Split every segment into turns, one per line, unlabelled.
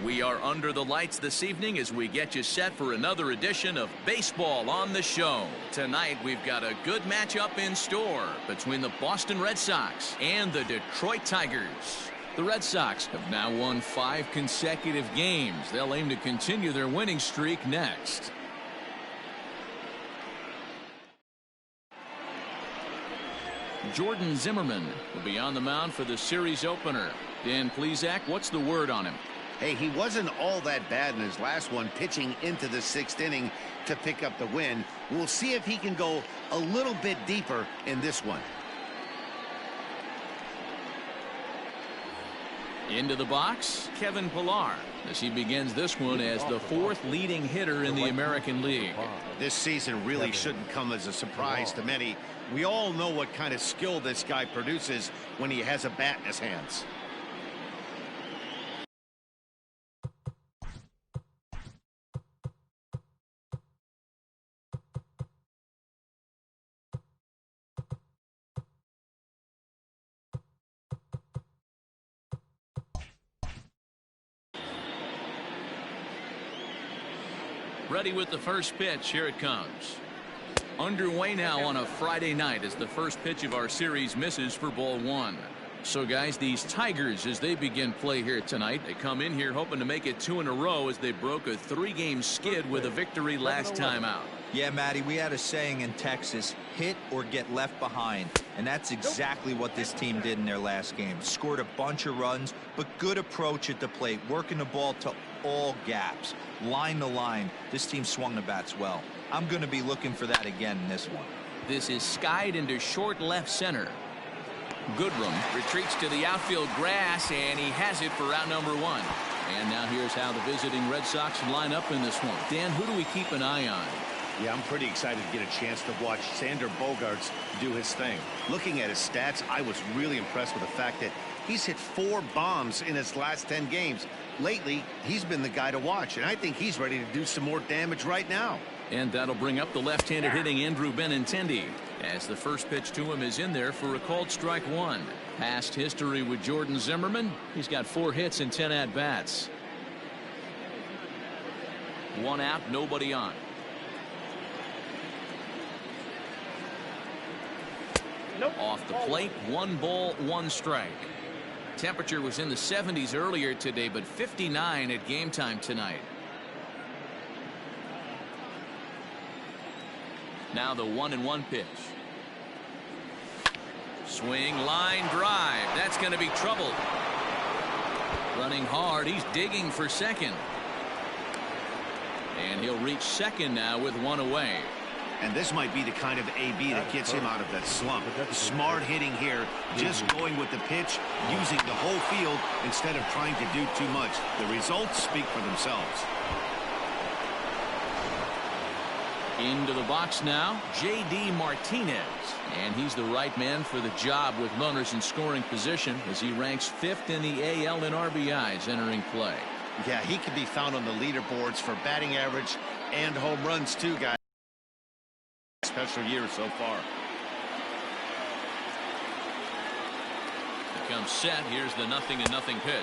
We are under the lights this evening as we get you set for another edition of Baseball on the Show. Tonight we've got a good matchup in store between the Boston Red Sox and the Detroit Tigers. The Red Sox have now won 5 consecutive games. They'll aim to continue their winning streak next. Jordan Zimmermann will be on the mound for the series opener. Dan Plesac, what's the word on him?
Hey, he wasn't all that bad in his last one, pitching into the 6th inning to pick up the win. We'll see if he can go a little bit deeper in this one.
Into the box, Kevin Pillar, as he begins this one as the 4th leading hitter in the American League.
This season really shouldn't come as a surprise to many. We all know what kind of skill this guy produces when he has a bat in his hands.
Ready with the first pitch. Here it comes. Underway now on a Friday night as the first pitch of our series misses for ball 1. So guys, these Tigers, as they begin play here tonight, they come in here hoping to make it 2 in a row as they broke a 3-game skid with a victory last time out.
Yeah, Matty, we had a saying in Texas, hit or get left behind. And that's exactly what this team did in their last game. Scored a bunch of runs, but good approach at the plate, working the ball to all gaps, line to line. This team swung the bats well. I'm going to be looking for that again in this one.
This is skied into short left center. Goodrum retreats to the outfield grass, and he has it for out number 1. And now here's how the visiting Red Sox line up in this one. Dan, who do we keep an eye on?
Yeah, I'm pretty excited to get a chance to watch Xander Bogaerts do his thing. Looking at his stats, I was really impressed with the fact that he's hit 4 bombs in his last 10 games. Lately, he's been the guy to watch, and I think he's ready to do some more damage right now.
And that'll bring up the left-handed hitting Andrew Benintendi, as the first pitch to him is in there for a called strike 1. Past history with Jordan Zimmermann, he's got 4 hits and 10 at-bats. 1 out, nobody on. Nope. Off the plate, 1 ball, 1 strike. Temperature was in the 70s earlier today, but 59 at game time tonight. Now the 1-1 pitch. Swing, line drive. That's going to be trouble. Running hard. He's digging for second. And he'll reach second now with 1 away.
And this might be the kind of AB that gets him out of that slump. Smart hitting here, just going with the pitch, using the whole field instead of trying to do too much. The results speak for themselves.
Into the box now, J.D. Martinez. And he's the right man for the job with runners in scoring position as he ranks 5th in the AL in RBIs entering play.
Yeah, he can be found on the leaderboards for batting average and home runs too, guys. Special year so far.
He comes set. Here's the 0-0 pitch.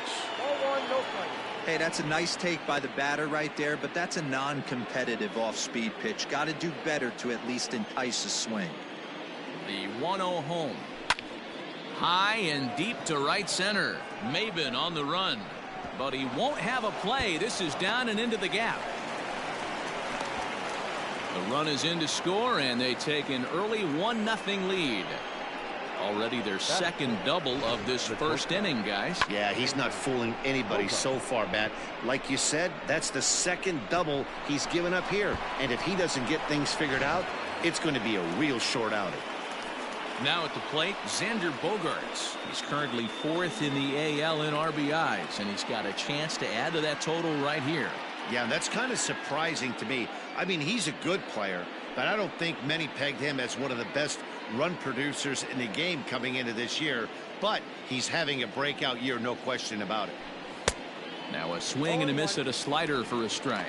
Hey, that's a nice take by the batter right there, but that's a non-competitive off-speed pitch. Got to do better to at least entice a swing.
The 1-0 home. High and deep to right center. Maybin on the run, but he won't have a play. This is down and into the gap. The run is in to score, and they take an early 1-0 lead. Already their second double of this first inning, guys.
Yeah, he's not fooling anybody so far, Matt. Like you said, that's the second double he's given up here. And if he doesn't get things figured out, it's going to be a real short outing.
Now at the plate, Xander Bogaerts. He's currently 4th in the AL in RBIs, and he's got a chance to add to that total right here.
Yeah, that's kind of surprising to me. I mean, he's a good player, but I don't think many pegged him as one of the best run producers in the game coming into this year. But he's having a breakout year, no question about it.
Now a swing and a miss at a slider for a strike.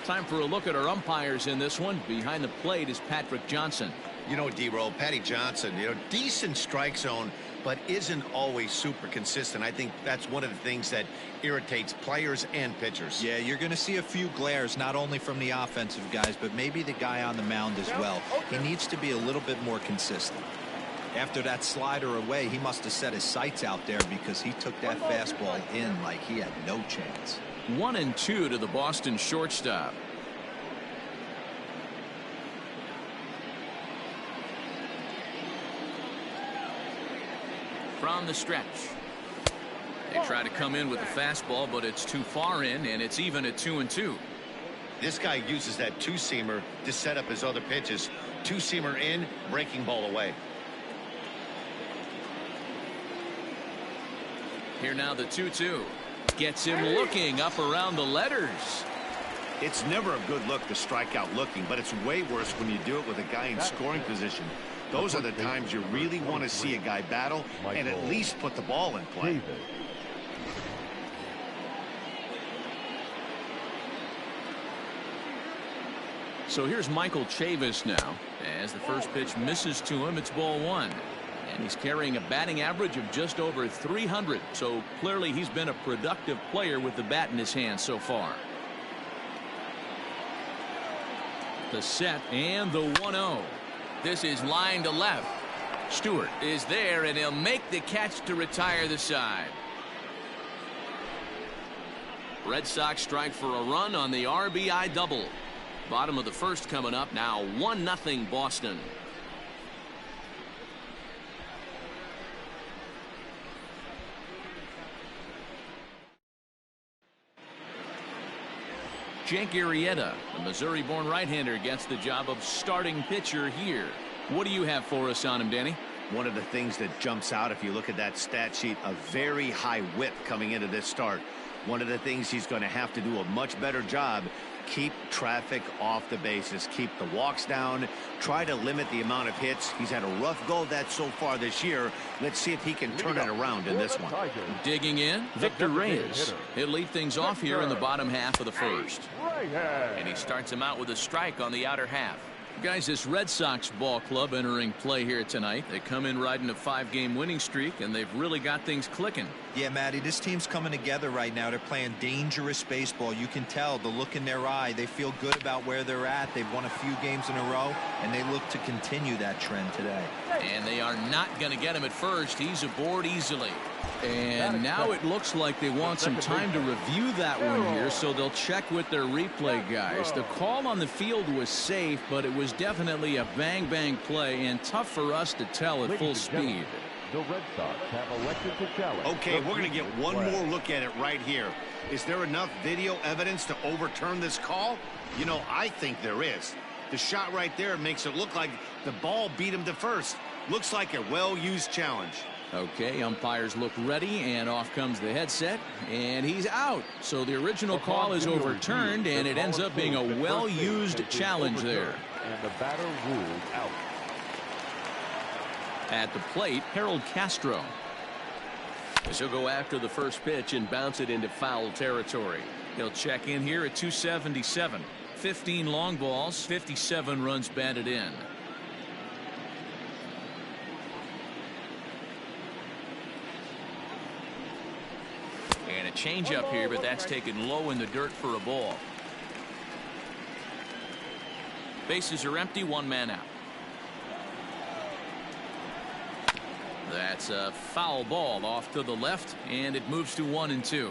Time for a look at our umpires in this one. Behind the plate is Patrick Johnson.
You know, D-Roll, Patty Johnson, decent strike zone but isn't always super consistent. I think that's one of the things that irritates players and pitchers.
Yeah, you're going to see a few glares, not only from the offensive guys, but maybe the guy on the mound as well. He needs to be a little bit more consistent. After that slider away, he must have set his sights out there, because he took that fastball in like he had no chance.
1-2 to the Boston shortstop. From the stretch. They try to come in with the fastball, but it's too far in, and it's even at 2-2.
This guy uses that two-seamer to set up his other pitches. Two-seamer in, breaking ball away.
Here now the 2-2. Gets him looking up around the letters.
It's never a good look to strike out looking, but it's way worse when you do it with a guy in scoring position. Those are the times you really want to see a guy battle and at least put the ball in play.
So here's Michael Chavis now. As the first pitch misses to him, it's ball one. And he's carrying a batting average of just over 300. So clearly he's been a productive player with the bat in his hand so far. The set and the 1-0. This is line to left. Stewart is there, and he'll make the catch to retire the side. Red Sox strike for a run on the RBI double. Bottom of the first coming up now. 1-0 Boston. Jake Arrieta, the Missouri-born right-hander, gets the job of starting pitcher here. What do you have for us on him, Danny?
One of the things that jumps out if you look at that stat sheet, a very high whip coming into this start. One of the things he's going to have to do a much better job, keep traffic off the bases, keep the walks down, try to limit the amount of hits. He's had a rough go of that so far this year. Let's see if he can turn it around in this one.
Digging in, Victor Reyes. He'll lead things off here in the bottom half of the first. And he starts him out with a strike on the outer half. Guys, this Red Sox ball club entering play here tonight. They come in riding a 5-game winning streak, and they've really got things clicking.
Yeah, Matty, this team's coming together right now. They're playing dangerous baseball. You can tell the look in their eye. They feel good about where they're at. They've won a few games in a row, and they look to continue that trend today.
And they are not going to get him at first. He's aboard easily. And now it looks like they want some time to review that one here, so they'll check with their replay guys. The call on the field was safe, but it was definitely a bang-bang play and tough for us to tell at full speed.
The Red Sox have elected to challenge.
Okay, we're going to get one more look at it right here. Is there enough video evidence to overturn this call? You know, I think there is. The shot right there makes it look like the ball beat him to first. Looks like a well-used challenge.
Okay, umpires look ready, and off comes the headset, and he's out. So the original call is overturned, and it ends up being a well-used challenge there.
And the batter ruled out.
At the plate, Harold Castro. As he'll go after the first pitch and bounce it into foul territory. He'll check in here at 277. 15 long balls, 57 runs batted in. And a changeup here, but that's taken low in the dirt for a ball. Bases are empty, one man out. That's a foul ball off to the left, and it moves to 1-2.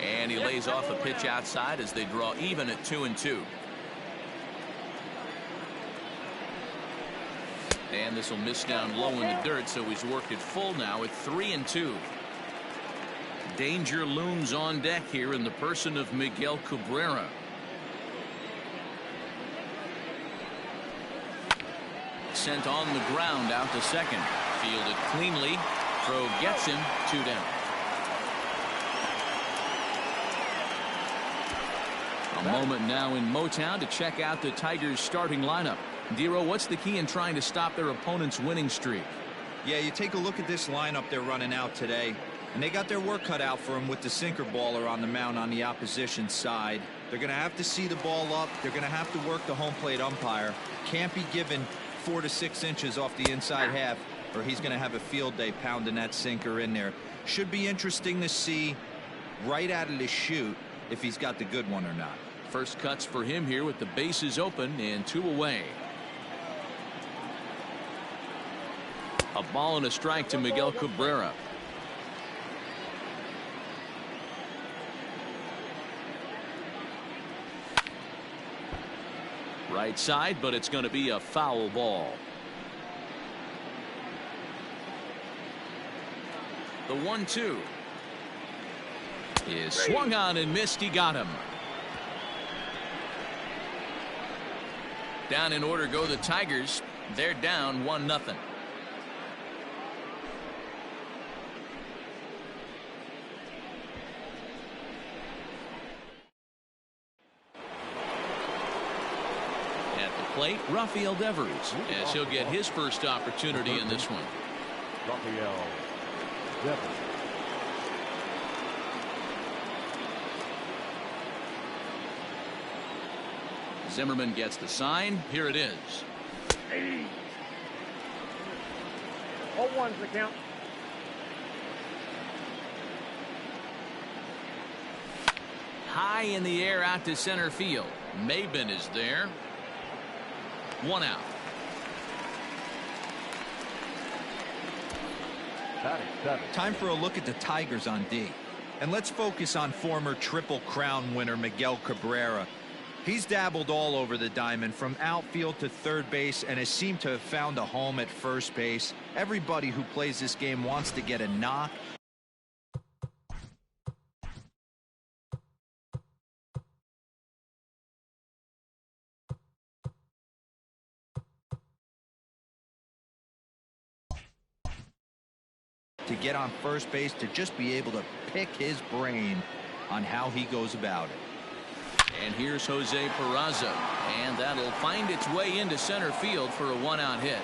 And he lays off a pitch outside as they draw even at 2-2. And this will miss down low in the dirt, so he's worked it full now at 3-2. Danger looms on deck here in the person of Miguel Cabrera. Sent on the ground out to second. Fielded cleanly. Throw gets him. 2 down. A moment now in Motown to check out the Tigers starting lineup. Dero, what's the key in trying to stop their opponent's winning streak?
Yeah, you take a look at this lineup they're running out today, and they got their work cut out for them with the sinker baller on the mound on the opposition side. They're going to have to see the ball up. They're going to have to work the home plate umpire. Can't be given 4 to 6 inches off the inside half, or he's going to have a field day pounding that sinker in there. Should be interesting to see right out of the chute if he's got the good one or not.
First cuts for him here with the bases open and 2 away. A ball and a strike to Miguel Cabrera. Right side, but it's going to be a foul ball. The 1-2 is swung on and missed. He got him. Down in order go the Tigers. They're down 1-0. Plate, Rafael Devers, as he'll get his first opportunity in this one.
Rafael Devers.
Zimmerman gets the sign. Here it is.
0-1's the count.
High in the air out to center field. Maben is there. 1 out.
Time for a look at the Tigers on D. And let's focus on former Triple Crown winner Miguel Cabrera. He's dabbled all over the diamond, from outfield to third base, and has seemed to have found a home at first base. Everybody who plays this game wants to get a knock. To get on first base, to just be able to pick his brain on how he goes about it.
And here's Jose Peraza, and that'll find its way into center field for a 1-out hit.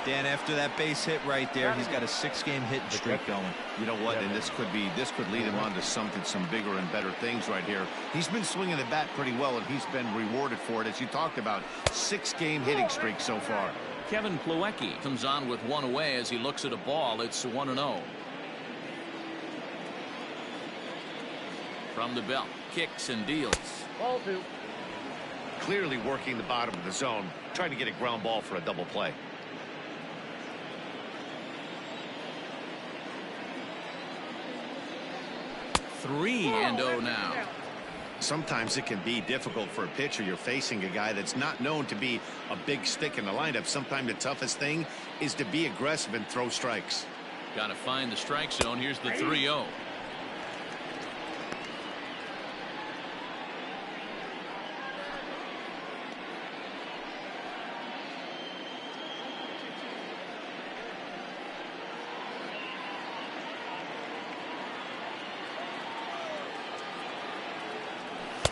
Dan, after that base hit right there, he's got a 6-game hit streak going.
You know what? And this could lead him on to some bigger and better things right here. He's been swinging the bat pretty well, and he's been rewarded for it, as you talked about. 6-game hitting streak so far.
Kevin Plawecki comes on with 1 away as he looks at a ball. It's 1-0. From the belt, kicks and deals.
Ball 2.
Clearly working the bottom of the zone, trying to get a ground ball for a double play.
Three and 0 now.
Sometimes it can be difficult for a pitcher. You're facing a guy that's not known to be a big stick in the lineup. Sometimes the toughest thing is to be aggressive and throw strikes.
Got to find the strike zone. Here's the 3-0.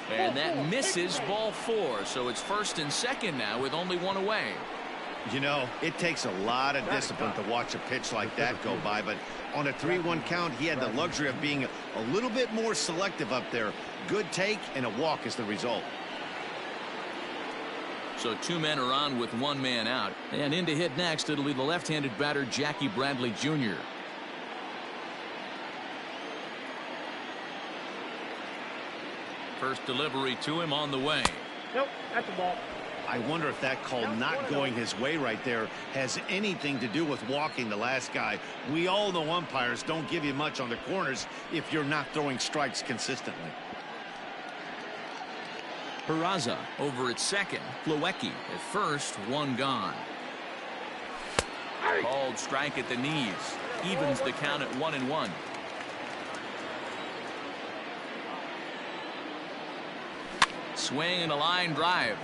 And that misses, ball 4. So it's first and second now with only 1 away.
You know, it takes a lot of discipline to watch a pitch like that go by, but on a 3-1 count, he had the luxury of being a little bit more selective up there. Good take and a walk is the result.
So 2 men are on with 1 man out. And in to hit next, it'll be the left-handed batter Jackie Bradley Jr. First delivery to him on the way.
Nope, that's a ball.
I wonder if that call not going his way right there has anything to do with walking the last guy. We all know umpires don't give you much on the corners if you're not throwing strikes consistently.
Peraza over at second. Plawecki at first. 1 gone. Called strike at the knees. Evens the count at 1-1. Swing and a line drive.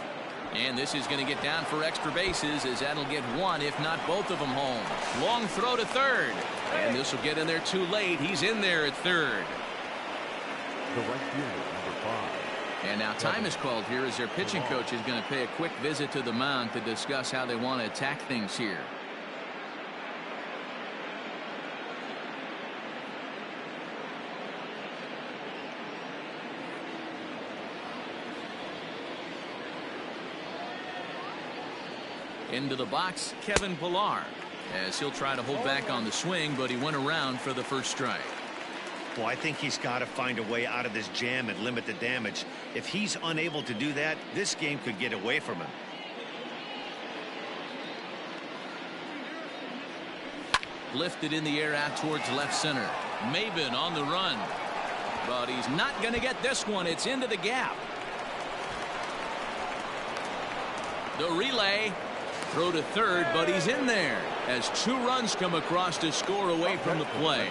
And this is going to get down for extra bases, as that'll get 1, if not both of them, home. Long throw to third. And this will get in there too late. He's in there at third.
The right fielder, number 5.
And now time is called here as their pitching coach is going to pay a quick visit to the mound to discuss how they want to attack things here. Into the box, Kevin Pillar, as he'll try to hold back on the swing, but he went around for the first strike.
Well, I think he's got to find a way out of this jam and limit the damage. If he's unable to do that, this game could get away from him.
Lifted in the air out towards left center. Maybin on the run, but he's not going to get this one. It's into the gap. The relay, throw to third, but he's in there as 2 runs come across to score away from the play.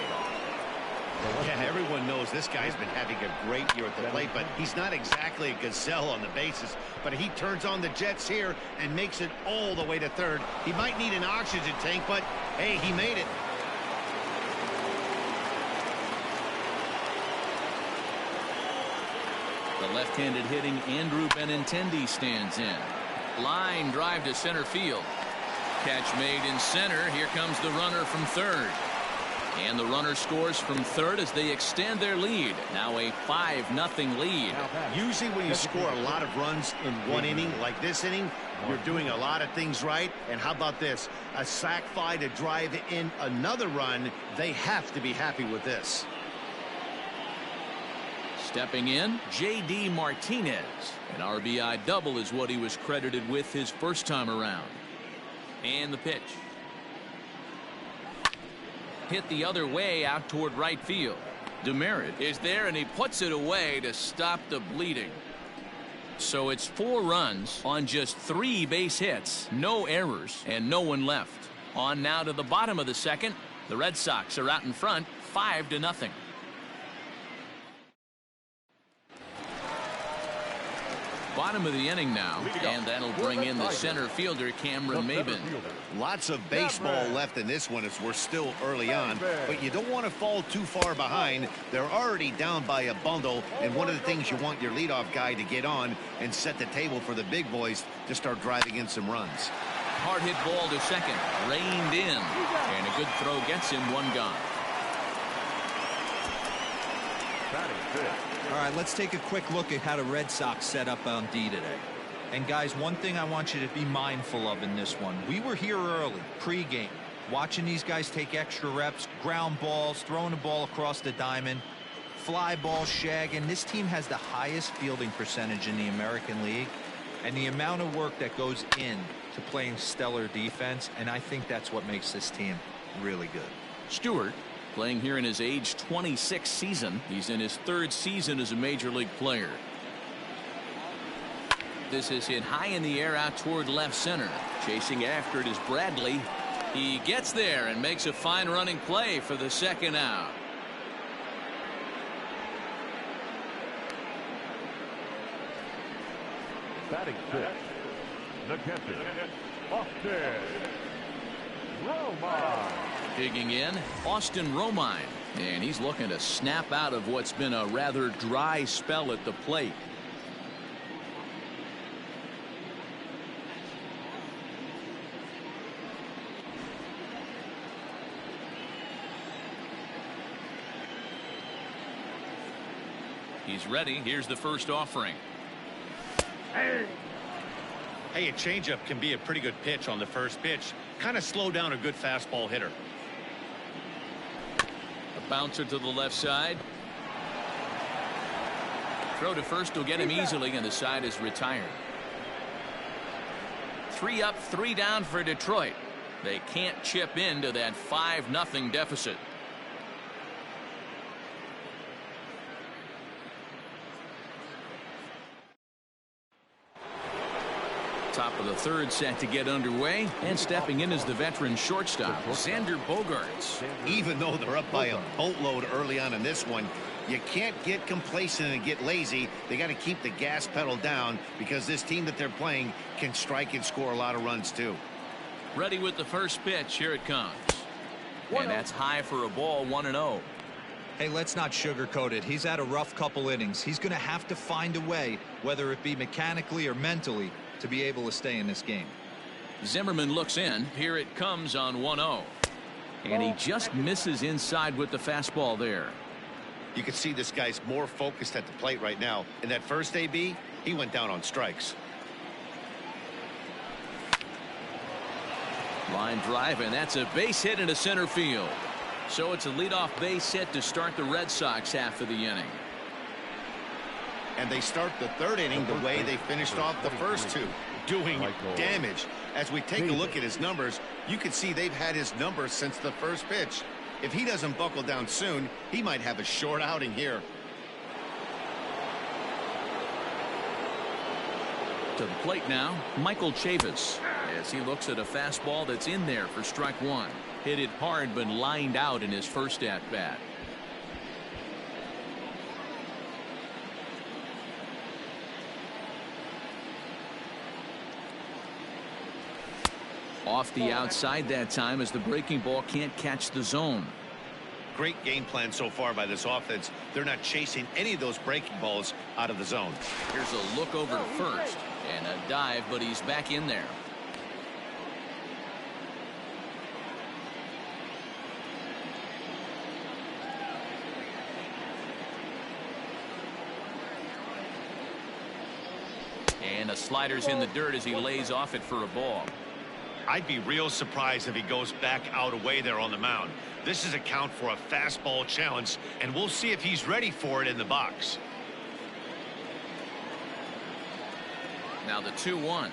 Yeah, everyone knows this guy's been having a great year at the plate, but he's not exactly a gazelle on the bases. But he turns on the jets here and makes it all the way to third. He might need an oxygen tank, but hey, he made it.
The left-handed hitting Andrew Benintendi stands in. Line drive to center field. Catch made in center. Here comes the runner from third. And the runner scores from third as they extend their lead. Now a 5-0 lead.
Usually when you score a lot of runs in one inning, like this inning, you're doing a lot of things right. And how about this? A sac fly to drive in another run. They have to be happy with this.
Stepping in, J.D. Martinez. An RBI double is what he was credited with his first time around. And the pitch. Hit the other way out toward right field. Demerit is there, and he puts it away to stop the bleeding. So it's 4 runs on just 3 base hits, no errors, and no one left. On now to the bottom of the second. The Red Sox are out in front, 5-0. Bottom of the inning now, and that'll bring in the center fielder Cameron Maybin.
Lots of baseball left in this one as we're still early on, but you don't want to fall too far behind. They're already down by a bundle, and one of the things you want your leadoff guy to get on and set the table for the big boys to start driving in some runs.
Hard hit ball to second, reined in, and a good throw gets him 1 gone.
All right, let's take a quick look at how the Red Sox set up on D today. And guys, one thing I want you to be mindful of in this one. We were here early, pregame, watching these guys take extra reps, ground balls, throwing the ball across the diamond, fly ball, shagging. This team has the highest fielding percentage in the American League, and the amount of work that goes in to playing stellar defense, and I think that's what makes this team really good.
Stewart, playing here in his age 26 season. He's in his 3rd season as a major league player. This is hit high in the air out toward left center. Chasing after it is Bradley. He gets there and makes a fine running play for the 2nd out.
Batting 5th, the catcher, Austin Romine.
Digging in, Austin Romine, and he's looking to snap out of what's been a rather dry spell at the plate. He's ready. Here's the first offering.
Hey, a changeup can be a pretty good pitch on the first pitch. Kind of slow down a good fastball hitter.
A bouncer to the left side. Throw to first will get him easily, and the side is retired. 3 up, 3 down for Detroit. They can't chip into that 5-0 deficit. Top of the 3rd set to get underway, and stepping in is the veteran shortstop, Xander Bogaerts.
Even though they're up by a boatload early on in this one, you can't get complacent and get lazy. They got to keep the gas pedal down because this team that they're playing can strike and score a lot of runs too.
Ready with the first pitch. Here it comes. And that's high for a ball, 1-0.
Hey, let's not sugarcoat it. He's had a rough couple innings. He's going to have to find a way, whether it be mechanically or mentally, to be able to stay in this game.
Zimmerman looks in. Here it comes on 1-0. And he just misses inside with the fastball there.
You can see this guy's more focused at the plate right now. In that first AB, he went down on strikes.
Line drive, and that's a base hit into center field. So it's a leadoff base hit to start the Red Sox half of the inning.
And they start the third inning the way they finished off the first two, doing damage. As we take a look at his numbers, you can see they've had his numbers since the first pitch. If he doesn't buckle down soon, he might have a short outing here.
To the plate now, Michael Chavis, as he looks at a fastball that's in there for strike one. Hit it hard but lined out in his first at bat. Off the outside that time as the breaking ball can't catch the zone.
Great game plan so far by this offense. They're not chasing any of those breaking balls out of the zone.
Here's a look over to first and a dive, but he's back in there. And a slider's in the dirt as he lays off it for a ball.
I'd be real surprised if he goes back out away there on the mound. This is a count for a fastball challenge, and we'll see if he's ready for it in the box.
Now the 2-1.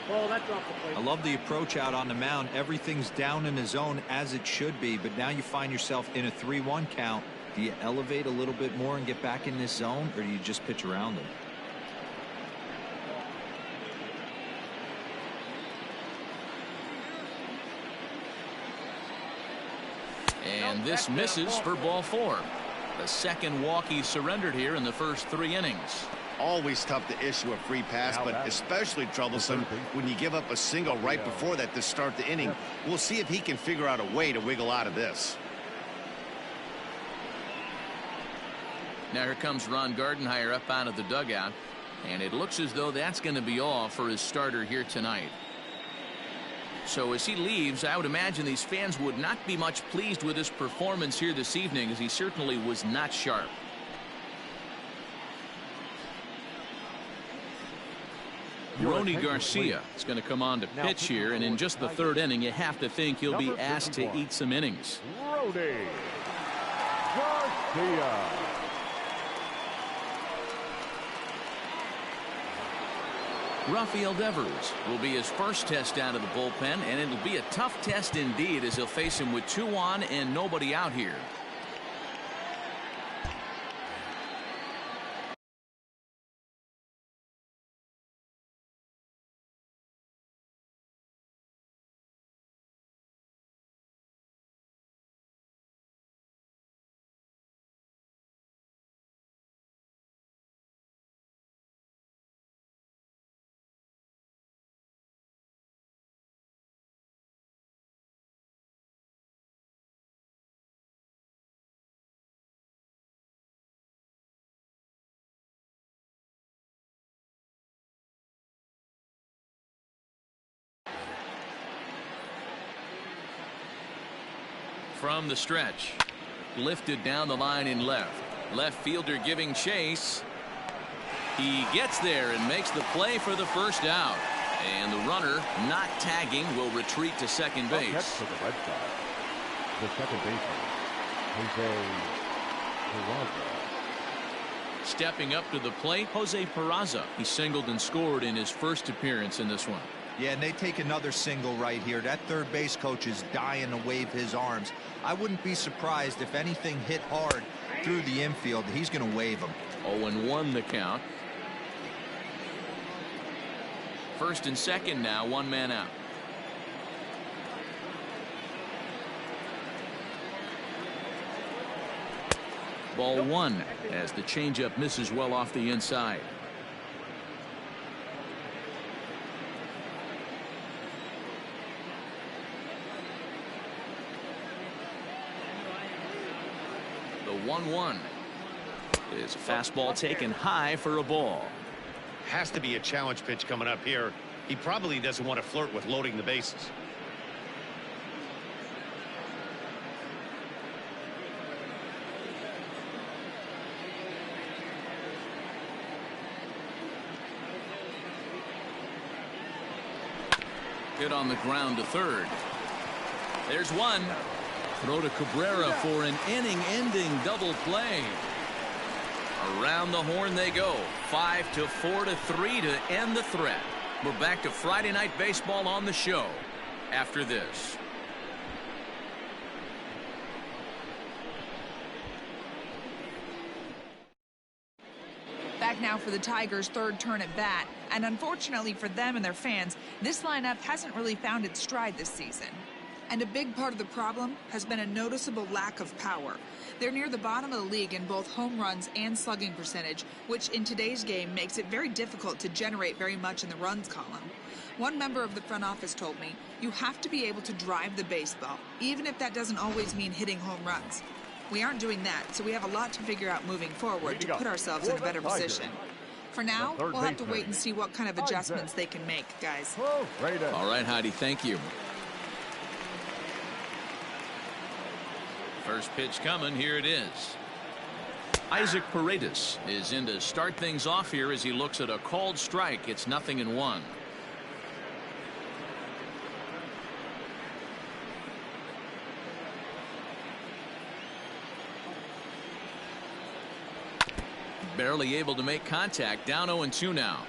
Well, that's off the plate.
I love the approach out on the mound. Everything's down in the zone as it should be, but now you find yourself in a 3-1 count. Do you elevate a little bit more and get back in this zone, or do you just pitch around them?
And this misses for ball four. The second walk he surrendered here in the first 3 innings.
Always tough to issue a free pass, but especially troublesome when you give up a single right before that to start the inning. We'll see if he can figure out a way to wiggle out of this.
Now here comes Ron Gardenhire up out of the dugout, and it looks as though that's going to be all for his starter here tonight. So as he leaves, I would imagine these fans would not be much pleased with his performance here this evening, as he certainly was not sharp. Rony Garcia is going to come on to pitch here, and in just the 3rd inning, you have to think he'll be asked to eat some innings.
Rony Garcia.
Rafael Devers will be his first test out of the bullpen, and it'll be a tough test indeed as he'll face him with 2 on and nobody out here. From the stretch, lifted down the line in left. Left fielder giving chase. He gets there and makes the play for the first out. And the runner, not tagging, will retreat to second base.
For the Red Sox, the second baseman, Jose Peraza.
Stepping up to the plate, Jose Peraza. He singled and scored in his first appearance in this one.
Yeah, and they take another single right here. That third base coach is dying to wave his arms. I wouldn't be surprised if anything hit hard through the infield. He's going to wave them.
0-1 the count. First and second now, 1 man out. Ball 1 as the changeup misses well off the inside. The 1-1 is a fastball taken high for a ball.
Has to be a challenge pitch coming up here. He probably doesn't want to flirt with loading the bases.
Hit on the ground to third. There's one. Throw to Cabrera for an inning-ending double play. Around the horn they go. 5-4-3 to end the threat. We're back to Friday Night Baseball on the show after this.
Back now for the Tigers' third turn at bat, and unfortunately for them and their fans, this lineup hasn't really found its stride this season. And a big part of the problem has been a noticeable lack of power. They're near the bottom of the league in both home runs and slugging percentage, which in today's game makes it very difficult to generate very much in the runs column. One member of the front office told me, you have to be able to drive the baseball, even if that doesn't always mean hitting home runs. We aren't doing that, so we have a lot to figure out moving forward to put ourselves in a better position. For now, we'll have to wait and see what kind of adjustments they can make, guys.
All right, Heidi, thank you. First pitch coming, here it is. Isaac Paredes is in to start things off here as he looks at a called strike. It's 0-1. Barely able to make contact. Down 0-2 now.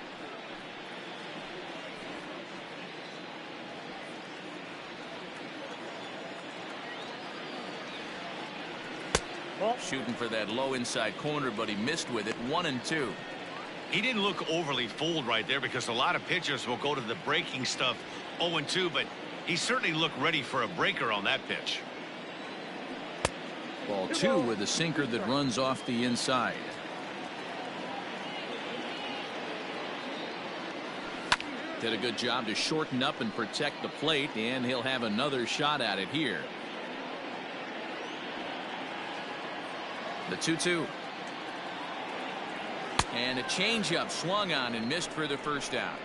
Shooting for that low inside corner, but he missed with it. 1-2.
He didn't look overly fooled right there because a lot of pitchers will go to the breaking stuff 0-2, but he certainly looked ready for a breaker on that pitch.
Ball 2 with a sinker that runs off the inside. Did a good job to shorten up and protect the plate, and he'll have another shot at it here. The 2-2. And a changeup swung on and missed for the first out.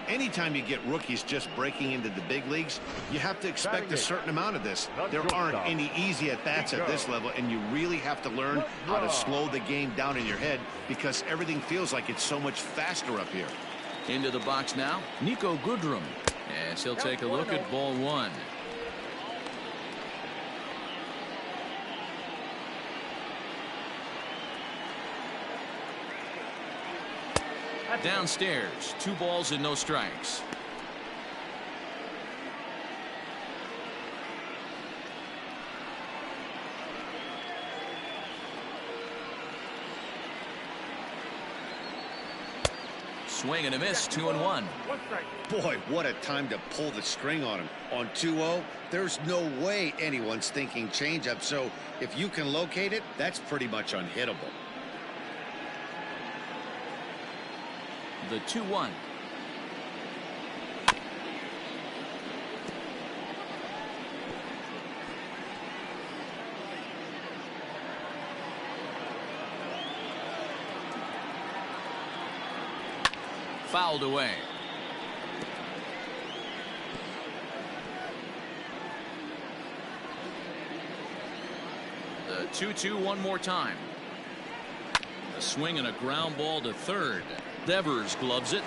Anytime you get rookies just breaking into the big leagues, you have to expect a certain amount of this. There aren't any easy at-bats at this level, and you really have to learn how to slow the game down in your head because everything feels like it's so much faster up here.
Into the box now, Nico Goodrum, as he'll take a look at ball 1. Downstairs, 2 balls and no strikes. Swing and a miss. 2-1.
Boy, what a time to pull the string on him. On 2-0, there's no way anyone's thinking changeup, so if you can locate it, that's pretty much unhittable.
The 2-1. Fouled away. The 2-2 one more time. A swing and a ground ball to third. Devers gloves it.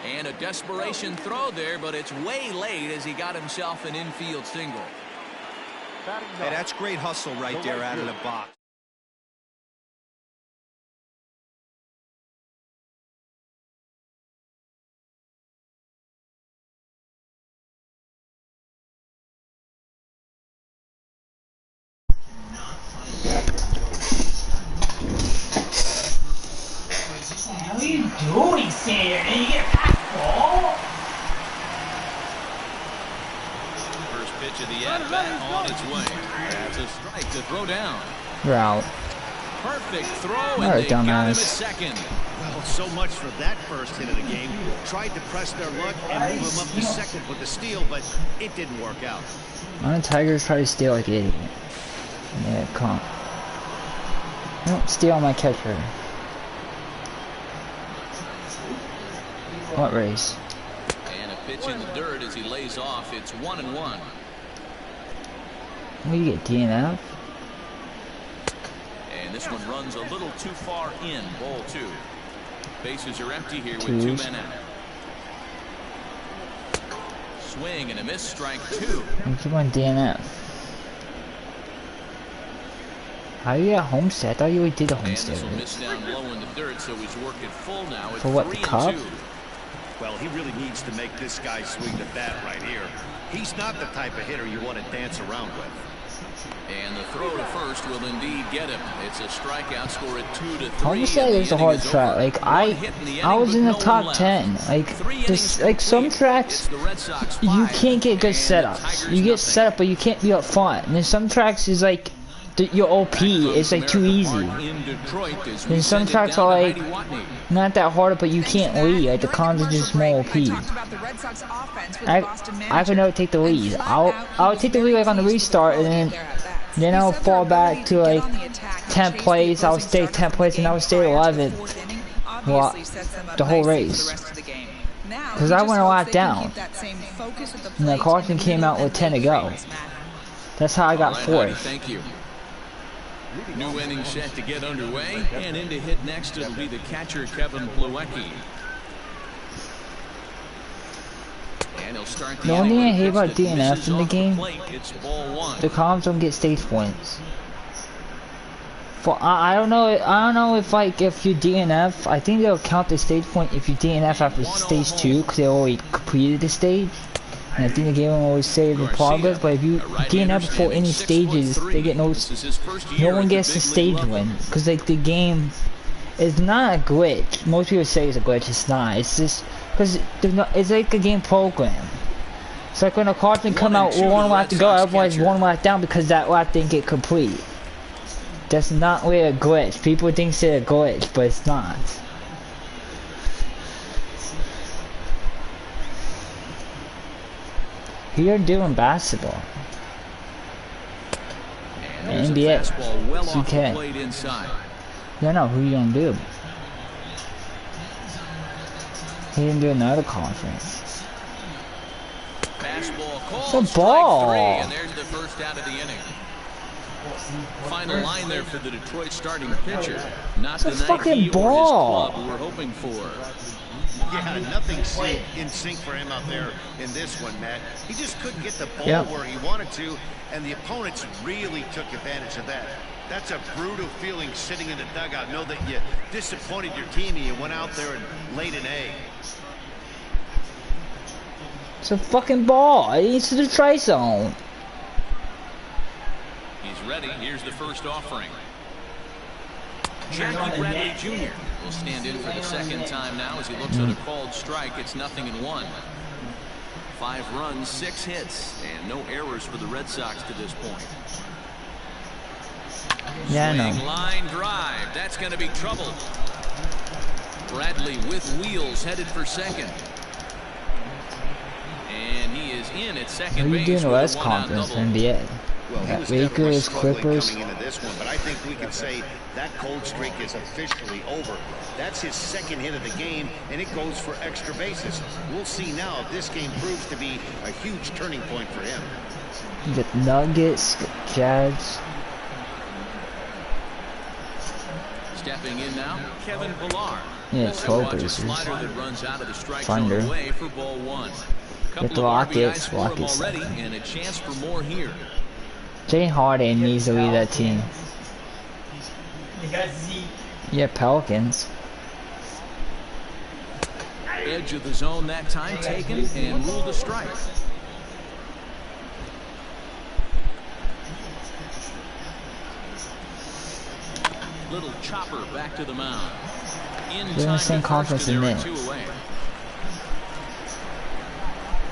And a desperation throw there, but it's way late as he got himself an infield single.
Hey, that's great hustle right there out of the box.
What are you doing, Sander? Did you get a pass ball?
First pitch of the at-bat on its way. That's a strike to throw down.
You're out.
Perfect throw,
All
and
right,
they got him at
dumbass.
second.
Well, so much for that first hit of the game. Tried to press their luck and move him up to second with the steal, but it didn't work out.
Why don't Tigers try to steal like an idiot? Yeah, come on. Don't steal my catcher. What race?
And a pitch in the dirt as he lays off. It's 1-1.
What, you get DNF?
And this one runs a little too far in. Ball 2. Bases are empty here with
Twos.
2 men out. Swing and a miss, strike 2.
And keep on DNF. How do you get Homestead? I thought you already did a
And
Homestead.
this will miss down low in the dirt, so he's working full now.
For what, the Cup?
3-2.
Well, he really needs to make this guy swing the bat right here. He's not the type of hitter you want to dance around with.
And the throw to first will indeed get him. It's a strikeout, score at 2-3.
Homestead is a hard track. Like I was in the top 10. Like this, like some tracks, you can't get good setups. You get set up, but you can't be up front. And then some tracks is like your OP is like too easy. And some tracks are like not that hard, but you can't lead. Like the cons are just more OP. I could never take the lead. I'll take the lead like on the restart, and then I'll fall back to like 10th place. I'll stay 10th place, and I'll stay 11th. Well, the whole race. Because I went a lot down. And then Carson came out with 10 to go. That's how I got 4th.
Thank you. New inning set to get underway, and in to hit next it'll be the catcher Kevin Plawecki. And he'll start
The only thing I hate about
pitch that
DNF
misses
in the
off
game,
plate. It's ball 1.
the comms don't get stage points. For I don't know if like if you DNF, I think they'll count the stage point if you DNF after stage 2 because they already completed the stage. And I think the game will always save the progress, but if you DNF before any stages, they get no one gets the stage win. Because like the game is not a glitch. Most people say it's a glitch, it's not. It's just because it's like a game program. It's like when a Carson come out with 1 lap to go, everybody's 1 lap down because that lap didn't get complete. That's not really a glitch. People think it's a glitch, but it's not. You're doing basketball. NBA. You can. You don't know who you gonna do. He didn't do another conference. It's a ball.
And there's the first out of the inning. Final line there for the Detroit starting pitcher. Not the
fucking ball.
We're hoping for.
Yeah, nothing seemed in sync for him out there in this one, Matt. He just couldn't get the ball where he wanted to, and the opponents really took advantage of that. That's a brutal feeling sitting in the dugout. Know that you disappointed your team and you went out there and laid an egg.
It's a fucking ball. It's the try zone.
He's ready. Here's the first offering. Jackie Bradley Jr. will stand in for the second time now as he looks at a called strike. It's 0-1. 5 runs, 6 hits, and no errors for the Red Sox to this point.
Yeah, I know.
Swing, line drive. That's going to be trouble. Bradley with wheels headed for second. And he is in at second base.
What are you doing in the West Conference NBA?
Well, he was
Lakers, Clippers.
coming into this one, but I think we can say that cold streak is officially over. That's his second hit of the game, and it goes for extra bases. We'll see now if this game proves to be a huge turning point for him.
You get Nuggets, Jazz.
Stepping in now, Kevin Pillar.
Yeah, Clippers. Thunder.
Away for ball 1.
With the Rockets,
already, and a chance for more here.
Jay Harden needs to lead that team. Yeah, Pelicans.
Edge of the zone that time taken and ruled a strike. Little chopper back to the mound.
They're in the same conference in minutes.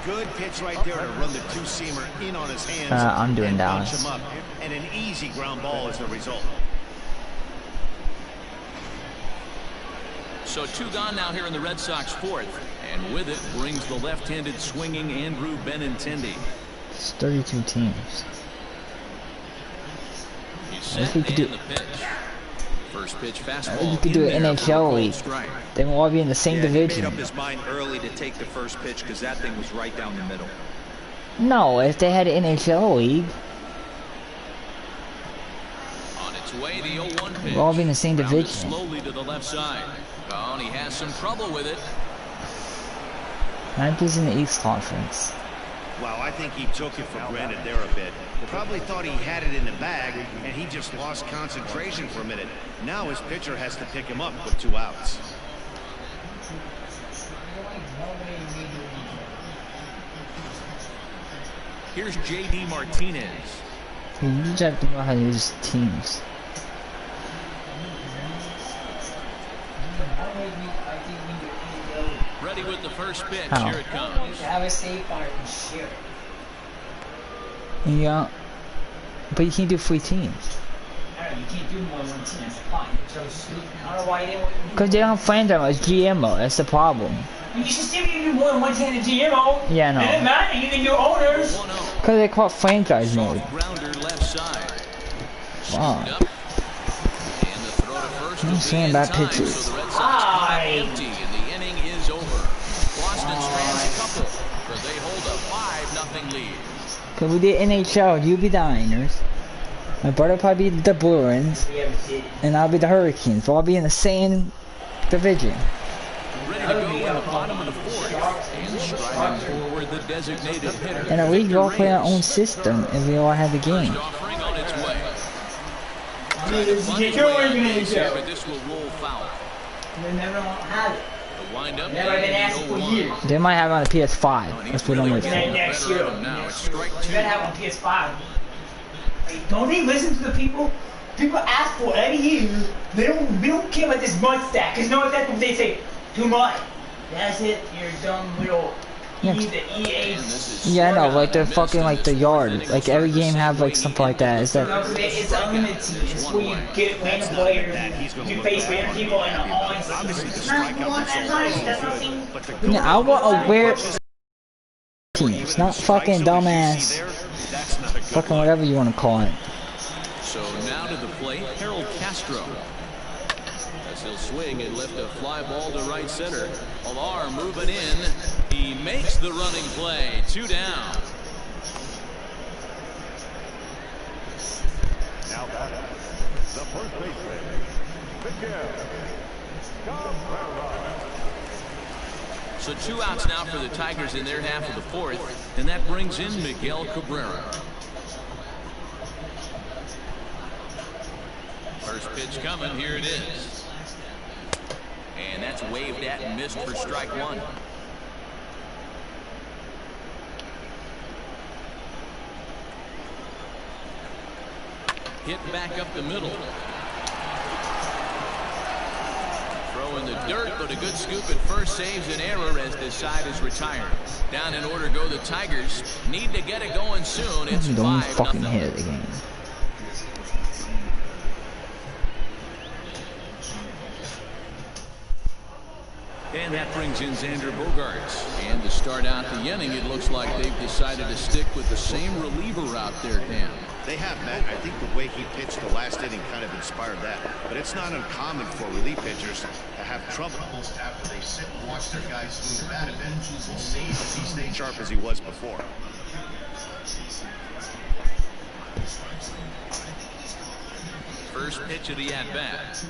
Good pitch right there to run the two-seamer in on his hands.
I'm doing
and
Dallas.
bunch him up, and an easy ground ball as a result.
So 2 gone now here in the Red Sox 4th, and with it brings the left-handed swinging Andrew Benintendi.
It's 32 teams.
He's set and the pitch. First pitch fastball.
You could do an NHL league. They will all be in the same division.
He made up his mind early to take the first pitch because that thing was right down the middle.
No, if they had an NHL league,
On its way, the 0-1 pitch.
we'll all be in the same
Grounded
division.
slowly to the left side. Oh, and he has some trouble with it.
Yankees in the East Conference.
Well, I think he took it for granted there a bit. Probably thought he had it in the bag, and he just lost concentration for a minute. Now his pitcher has to pick him up with 2 outs.
Here's J.D. Martinez.
You just have to know how to use teams.
Ready with the first pitch.
How?
Here it comes.
Have a safe fire and share it.
Yeah. But you can't do 3 teams.
I don't know, you can't do more than 1 team. That's fine. So stupid. I don't know why you didn't.
Because they don't frame them as GMO. That's the problem.
You should still be able to do more than 1 team in GMO.
Yeah, I know.
It doesn't matter. You can do owners.
1-0.
Because they call it franchise mode.
Soft grounder left side.
Wow.
Up. And the throw to first will be
saying
in
about
time,
pitches.
so the Red Sox come up empty, and the inning is over. Boston strands a couple, but they hold a 5-0 lead.
Because we did NHL, you be the Islanders. My brother probably be the Bruins. And I'll be the Hurricanes. So I'll be in the same division.
Ready to go in the bottom of the 4th. And striding forward, the designated hitter.
And at least we all
Victor
play our
Reyes.
own system if we all have the game.
First offering on its way.
I mean,
Trying to find
you
his
can't
way
win
on
in
base here,
NHL.
but this will roll foul.
They never have it.
The windup
Never been asked for years.
They might have it on the PS5.
Oh, and
That's
he's
what I'm
really
waiting
getting
for.
the
Next
better
year.
of him now. It's strike
You
2.
gotta have on PS5. Like, don't they listen to the people? People ask for it every year. We don't care about this mud stack. Cause no, that's what they say. Too much. That's it. You're dumb little.
Yeah.
The EA.
And this is
Yeah, I know,
swung
like
on
the
and
fucking
missed,
like
and
the
this
yard.
inning
Like
will
every
start
game
the
have like
same
something like that. Is
No,
that
'cause it's unlimited. It's where you get random players. You face random people and all.
Obviously, the
It's not
strikeout
one.
was so
That's not.
low,
That's nothing.
but the
yeah, I want a weird teams, not fucking dumbass fucking whatever you want to call it.
So now to the plate, Harold Castro. As he'll swing and lift a fly ball to right center. Alar moving in. He makes the running play. 2 down.
Now batting, the first baseman, Miguel Cabrera.
So 2 outs now for the Tigers in their half of the 4th. And that brings in Miguel Cabrera. First pitch coming. Here it is. And that's waved at and missed for strike 1. Hit back up the middle. Throw in the dirt, but a good scoop at first saves an error as this side is retired. Down in order go the Tigers. Need to get it going soon. It's
The only
5-0.
fucking hit of the game.
And that brings in Xander Bogaerts. And to start out the inning, it looks like they've decided to stick with the same reliever out there, Dan.
They have, Matt. I think the way he pitched the last inning kind of inspired that. But it's not uncommon for relief pitchers to have trouble after they sit and watch their guys swing the bat a bit. We'll see if he stays sharp as he was before.
First pitch of the at-bat.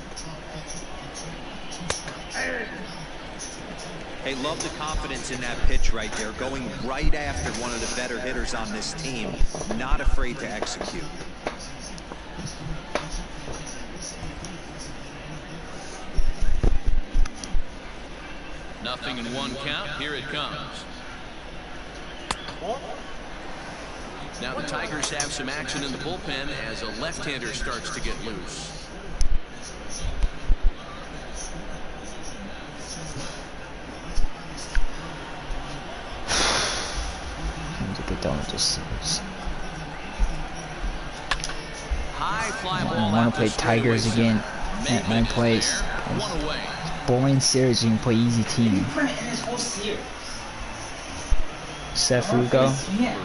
Hey, love the confidence in that pitch right there, going right after one of the better hitters on this team, not afraid to execute.
Nothing in 1 count. Here it comes. Now the Tigers have some action in the bullpen as a left-hander starts to get loose.
Get done with this series.
High fly ball.
I want to play Tigers again at my place.
One away.
Boring series, you can play easy team. Seth Rugo.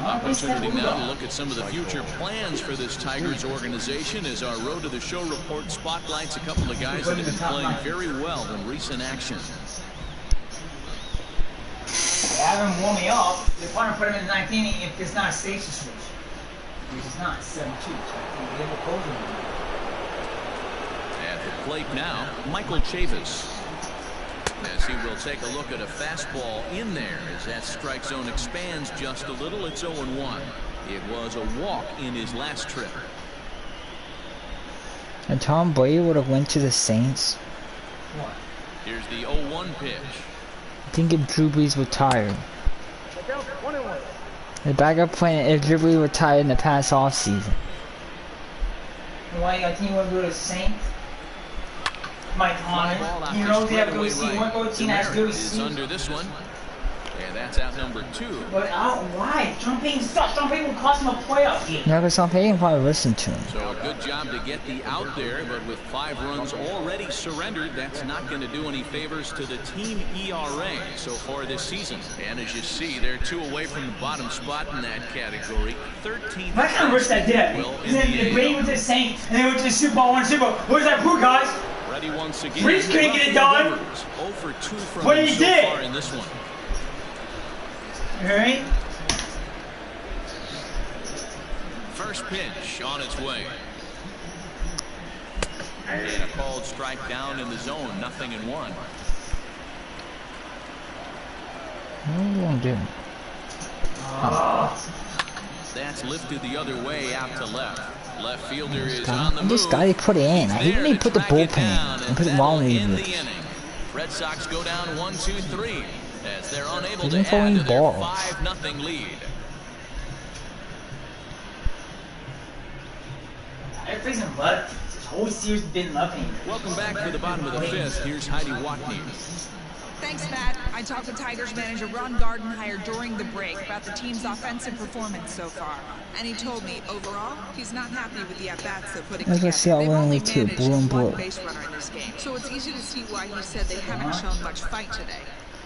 Opportunity now to look at some of the future plans for this Tigers organization as our Road to the Show report spotlights a couple of guys that have been playing very well in recent action.
They haven't warmed me up. They're trying to put him in the 19th inning if it's not a safety switch. Which is not 7-2. So I think they have a closing.
At the plate now, Michael Chavis. as he will take a look at a fastball in there as that strike zone expands just a little. It's 0-1. It was a walk in his last trip.
And Tom Brady would have went to the Saints.
Here's the 0-1 pitch.
I think if Drew Brees retired. The backup plan if Drew Brees retired in the past offseason.
Why I think you want to go to the Saints? Mike Tomlin. You know they have to go see one more team has to go see.
Under this one. And that's out number 2.
But why? John Payton sucks. John Payton will cost him a playoff game.
No, because Tom Payton probably listened to him.
So a good job to get the out there, but with 5 runs already surrendered, that's not going to do any favors to the team ERA so far this season. And as you see, they're 2 away from the bottom spot in that category. 13.
I kind of wish that did. And then the Brady went to the Saints, and they went to the Super Bowl, won Super Bowl. What does that prove, guys?
Ready once again.
Brees couldn't get it done.
0 for 2 from
But
him
he
so
did.
far in this one.
Alright.
First pitch on its way. And a called strike down in the zone. 0-1.
What are you going to do?
That's lifted the other way out to left. Left fielder is on the move.
This guy put it in. I hate when they put the bullpen in and put it wrong in the
inning. Red Sox go down 1-2-3 as they're unable to
Didn't throw
add
any
to their
balls.
5-0 lead.
I play some left. This whole series has been nothing.
Welcome back to the bottom of the 5th. Here's Heidi Watney.
Thanks, Matt. I talked to Tigers manager Ron Gardenhire during the break about the team's offensive performance so far. And he told me, overall, he's not happy with the at-bats they're putting
Let's
together.
see how
They've
long
only
we took.
managed
Blue and blue.
one base runner in this game. So it's easy to see why he said they haven't shown much fight today.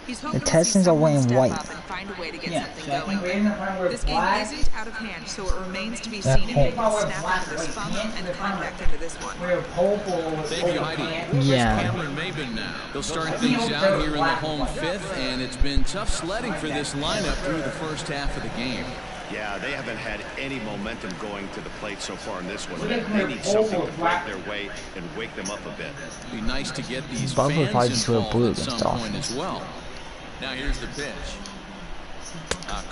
He's hoping
The
to see
Texans are
someone
wearing
step
white.
up and find a way to get
Yeah,
something
so I
going.
think we're in the front where
This game
black.
isn't out of hand, so it remains to be
That
seen if they
hole.
can snap out of this funk and climb back into this one.
We're purple with
Thank you,
over
Heidi.
pants.
Yeah.
Cameron Maben now. They'll start things out here in the home 5th, and it's been tough sledding for this lineup through the first half of the game.
Yeah, they haven't had any momentum going to the plate so far in this one.
Look at
They need something to break
black.
their way and wake them up a bit.
Be nice to get these
Buffalo probably
fans
just went
involved
blue
at some
against
point
Dolphins.
as well. Now here's the pitch.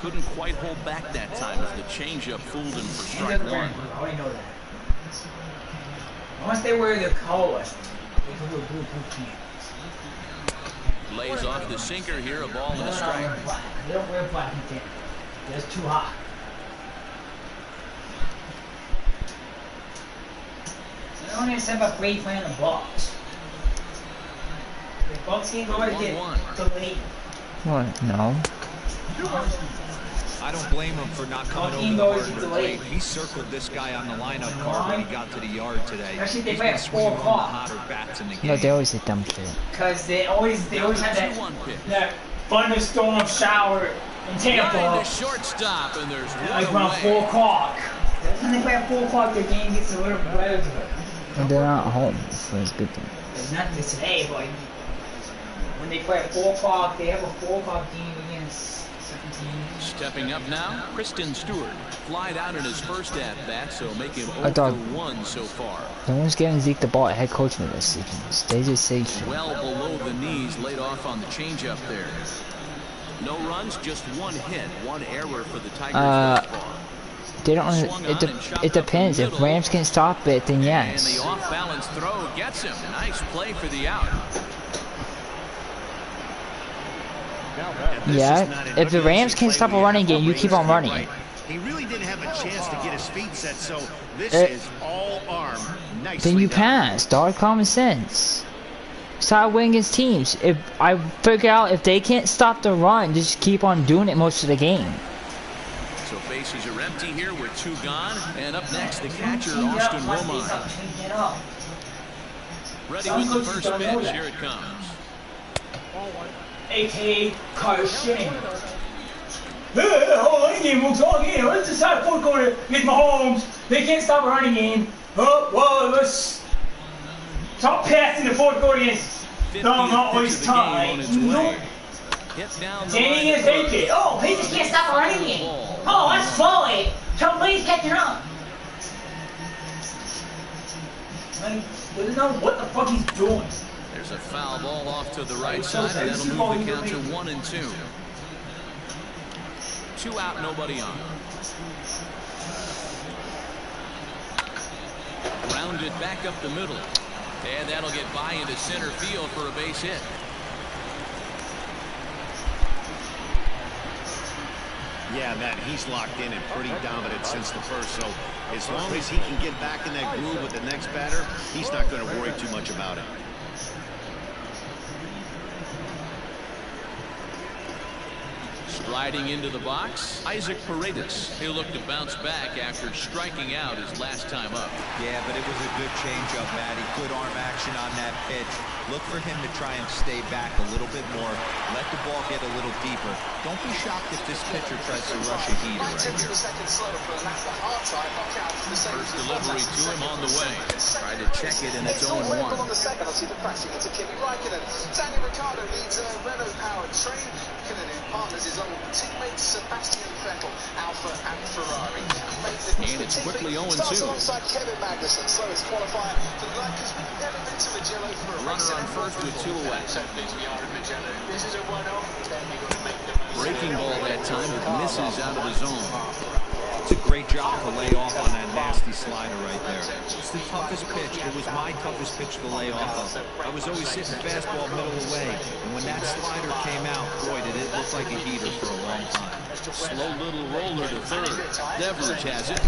Couldn't quite hold back that time as the changeup fooled him for
He's
strike
a
1.
brand. I already know that. Once they wear the colors, they can wear blue pants.
Lays off the sinker here, a ball and a strike.
They don't wear black and tan. That's too hot. They don't even have a Brady playing the Bucks. The Bucks ain't going to get
1-1.
delayed.
What? No.
I don't blame him for not coming over the hard plate. He circled this guy on the lineup card when he got to the yard today.
Actually, they
He's
play
been
at
swinging
4
one of the
o'clock.
hotter bats in the
No,
game.
they always hit dumb shit.
Because they always have that
2-1 pitch.
thunderstorm shower in
Line
Tampa.
to shortstop, and there's
Like
one
around 4
away.
o'clock. When they play at 4 o'clock, their game gets a little better.
And they're not home, so it's a good thing.
It's not this today, but when they play at 4 o'clock, they have a 4 o'clock game against 17.
Stepping up now, Kristen Stewart. Flied out in his first at-bat, so make him
I
0
thought-
for 1 so far.
No one's giving Zeke the ball at head coach for this season. They just say shit.
Well below the knees, laid off on the changeup there. No runs, just 1 hit, 1 error for the Tigers thus far.
They don't.
Swung on and chopped
It depends.
up
If
the middle.
Rams can stop it, then
And
yes.
the off-balance throw gets him. Nice play for the out.
This
Yeah,
is not an
if the Rams
uneasy
can't
play
stop a
when you
running
have
game, you keep on
Brady
running.
right. He really didn't have a chance to get his feet set, so this
Eh.
is all arm. Nicely
Then you
done.
pass. Dog common sense. Start winning against teams. If I figure out if they can't stop the run, just keep on doing it most of the game.
So bases are empty here with 2 gone. And up next, the catcher, Austin Romine. Ready with the first pitch. Here it comes.
A.K.A. Carson. Hey, whole running game moves on again. Let's decide 4th quarter against Mahomes. They can't stop a running game. Oh, well, let's stop passing the 4th quarter against don't not waste time. Nope.
Hit down the
Danny
line
is
to
AK.
first.
Oh, he just can't stop a running game. Oh, that's folly. Tom Brady's catching up. Like, doesn't know what the fuck he's doing.
There's There's a foul ball off to the right side, and that'll move the count to 1-2. 2 out, nobody on. Rounded back up the middle. And that'll get by into center field for a base hit.
Yeah, Matt, he's locked in and pretty dominant since the first. So as long as he can get back in that groove with the next batter, he's not going to worry too much about it.
Striding into the box, Isaac Paredes. He'll look to bounce back after striking out his last time up.
Yeah, but it was a good changeup, Matty. Good arm action on that pitch. Look for him to try and stay back a little bit more. Let the ball get a little deeper. Don't be shocked if this pitcher tries to rush a heater right here.
First delivery to him on the way. Tried to check it, and it's 0-1.
On the second, I'll see the crashing into Kimi Räikkönen. Daniel Ricciardo leads a Renault-powered train. Räikkönen partners his old teammates Sebastian Vettel, Alfa and Ferrari.
And it's quickly 0-2.
Alongside Kevin Magnussen, slowest qualifier for the night because we've never been to Mugello for a
runner on first with 2 away. Breaking ball that time, but misses out of the zone.
It's a great job to lay off on that nasty slider right there. It's the toughest pitch. It was my toughest pitch to lay off of. I was always hitting fastball middle away, and when that slider came out, boy, did it look like a heater for a long time.
Slow little roller to third. Devers has it.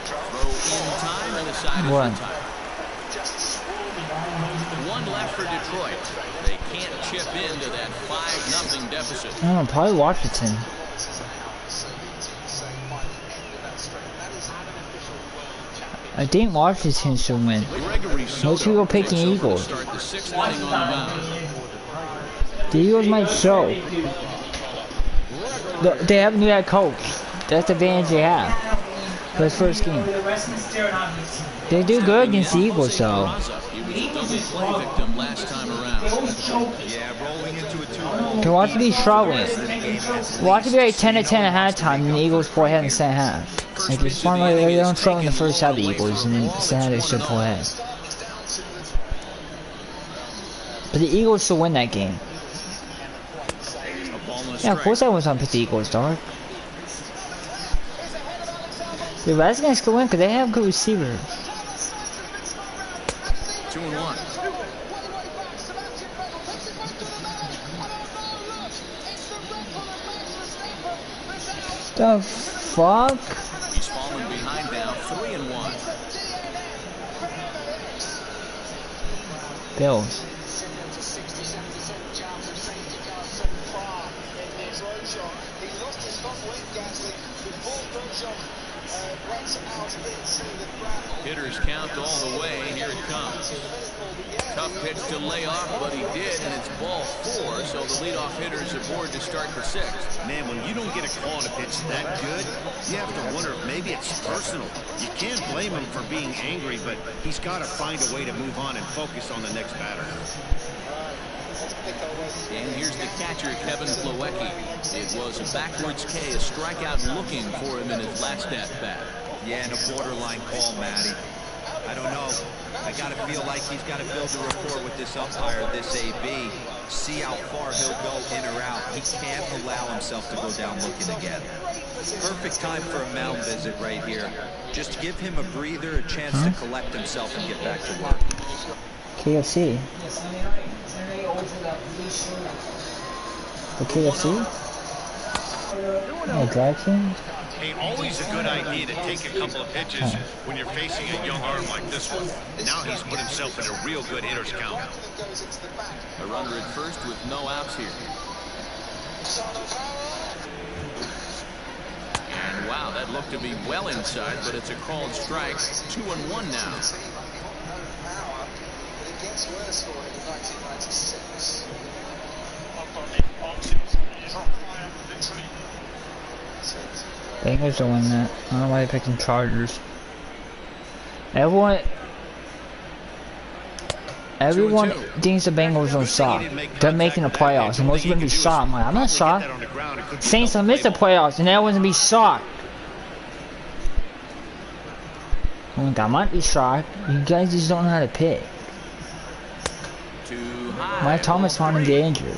Throw in time, and the side is retired. 1 left for Detroit. They can't chip into that 5-0 deficit.
I don't know, probably Washington. I think Washington should win. Most people picking Eagles. The Eagles might show. They have a new head coach. That's the advantage they have for his first game. They do good against the Eagles, though. Can watch it be struggling. Watch it be like 10-10 at halftime, and the Eagles pull ahead in the second half. Like it's one way they don't struggle in the first half, the Eagles, and then the second half they should pull ahead. But the Eagles should win that game. Yeah, of course I was on pick the Eagles, dog. The Redskins could win because they have good receivers.
2-1.
The fuck?
He's fallen behind now, 3-1.
Bills.
Hitters count all the way. Here it comes. Tough pitch to lay off, but he did, and it's ball 4, so the leadoff hitter is aboard to start the 6th.
Man, when you don't get a call on a pitch that good, you have to wonder if maybe it's personal. You can't blame him for being angry, but he's got to find a way to move on and focus on the next batter.
And here's the catcher, Kevin Plawecki. It was a backwards K, a strikeout looking for him in his last at-bat.
Yeah, and a borderline call, Matty. I don't know. I gotta feel like he's got to build a rapport with this umpire, this AB. See how far he'll go in or out. He can't allow himself to go down looking again. Perfect time for a mound visit right here. Just give him a breather, a chance to collect himself and get back to work.
KFC. The KFC? Oh, Jackson?
Hey, always a good idea to take a couple of pitches when you're facing a young arm like this one. Now he's put himself in a real good hitter's count.
A runner at first with no outs here. And wow, that looked to be well inside, but it's a called strike. 2-1 now.
Bengals don't win that. I don't know why they're picking Chargers. Everyone thinks the Bengals don't suck. They're making the playoffs, and most of them be shocked. I'm like, I'm not shocked. Saints will miss the playoffs, and everyone's gonna be shocked. I might be shocked. You guys just don't know how to pick.
To high.
Mike Thomas found him get injured.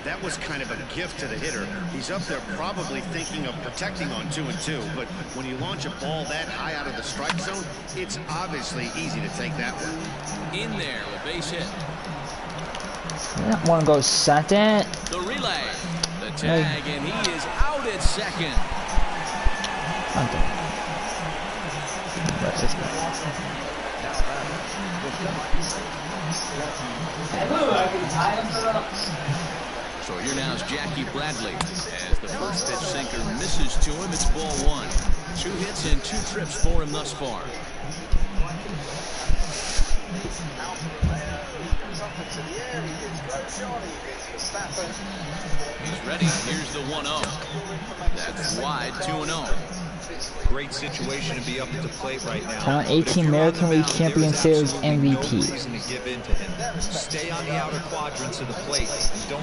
That was kind of a gift to the hitter. He's up there probably thinking of protecting on 2-2, but when you launch a ball that high out of the strike zone, it's obviously easy to take that one.
In there, a base hit.
One goes second.
The relay. The tag, and he is out at second. So here now is Jackie Bradley as the first pitch sinker misses to him. It's ball one. 2 hits and 2 trips for him thus far. He's ready. Here's the 1-0. That's wide, 2-0.
Great situation to be up at the plate right now.
Count 18 American League Champion Series MVP.
Stay on the outer quadrants of the plate.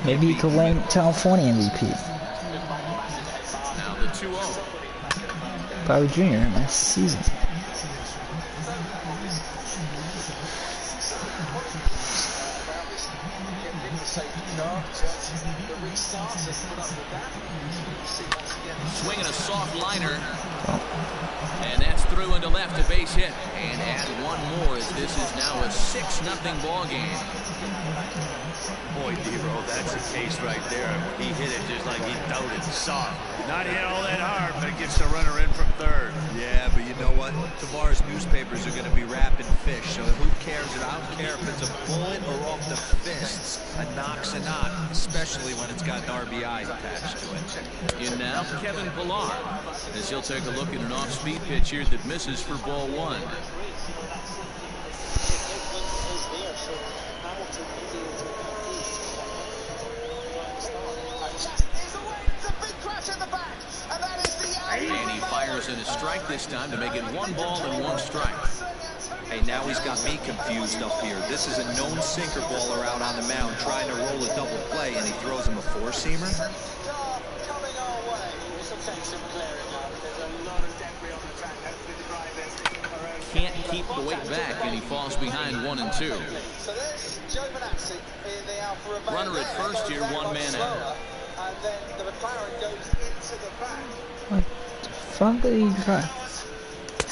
Maybe you could win California MVP.
Now the 2-0.
Bobby Jr. next season.
Swinging a soft liner. And that's through into left, a base hit. And add one more as this is now a 6-0 ball game.
Boy, D-Roll, that's the case right there. He hit it just like he doubted. Soft. Not hit all that hard, but it gets the runner in from third.
Yeah, but you know what? Tomorrow's newspapers are going to be wrapping fish, so who cares? I don't care if it's a bullet or off the fists. A knock's a knock, especially when it's got an RBI attached to it.
In now, Kevin Pillar, as he'll take a look at an off-speed pitch here that misses for ball one. And he fires in a strike this time to make it 1 ball and 1 strike.
Hey, now he's got me confused up here. This is a known sinker baller out on the mound trying to roll a double play, and he throws him a 4-seamer?
Can't keep the weight back, and he falls behind 1 and 2. Runner at first here, 1 man out.
And then the McLaren goes into the back.
What the fuck did he try?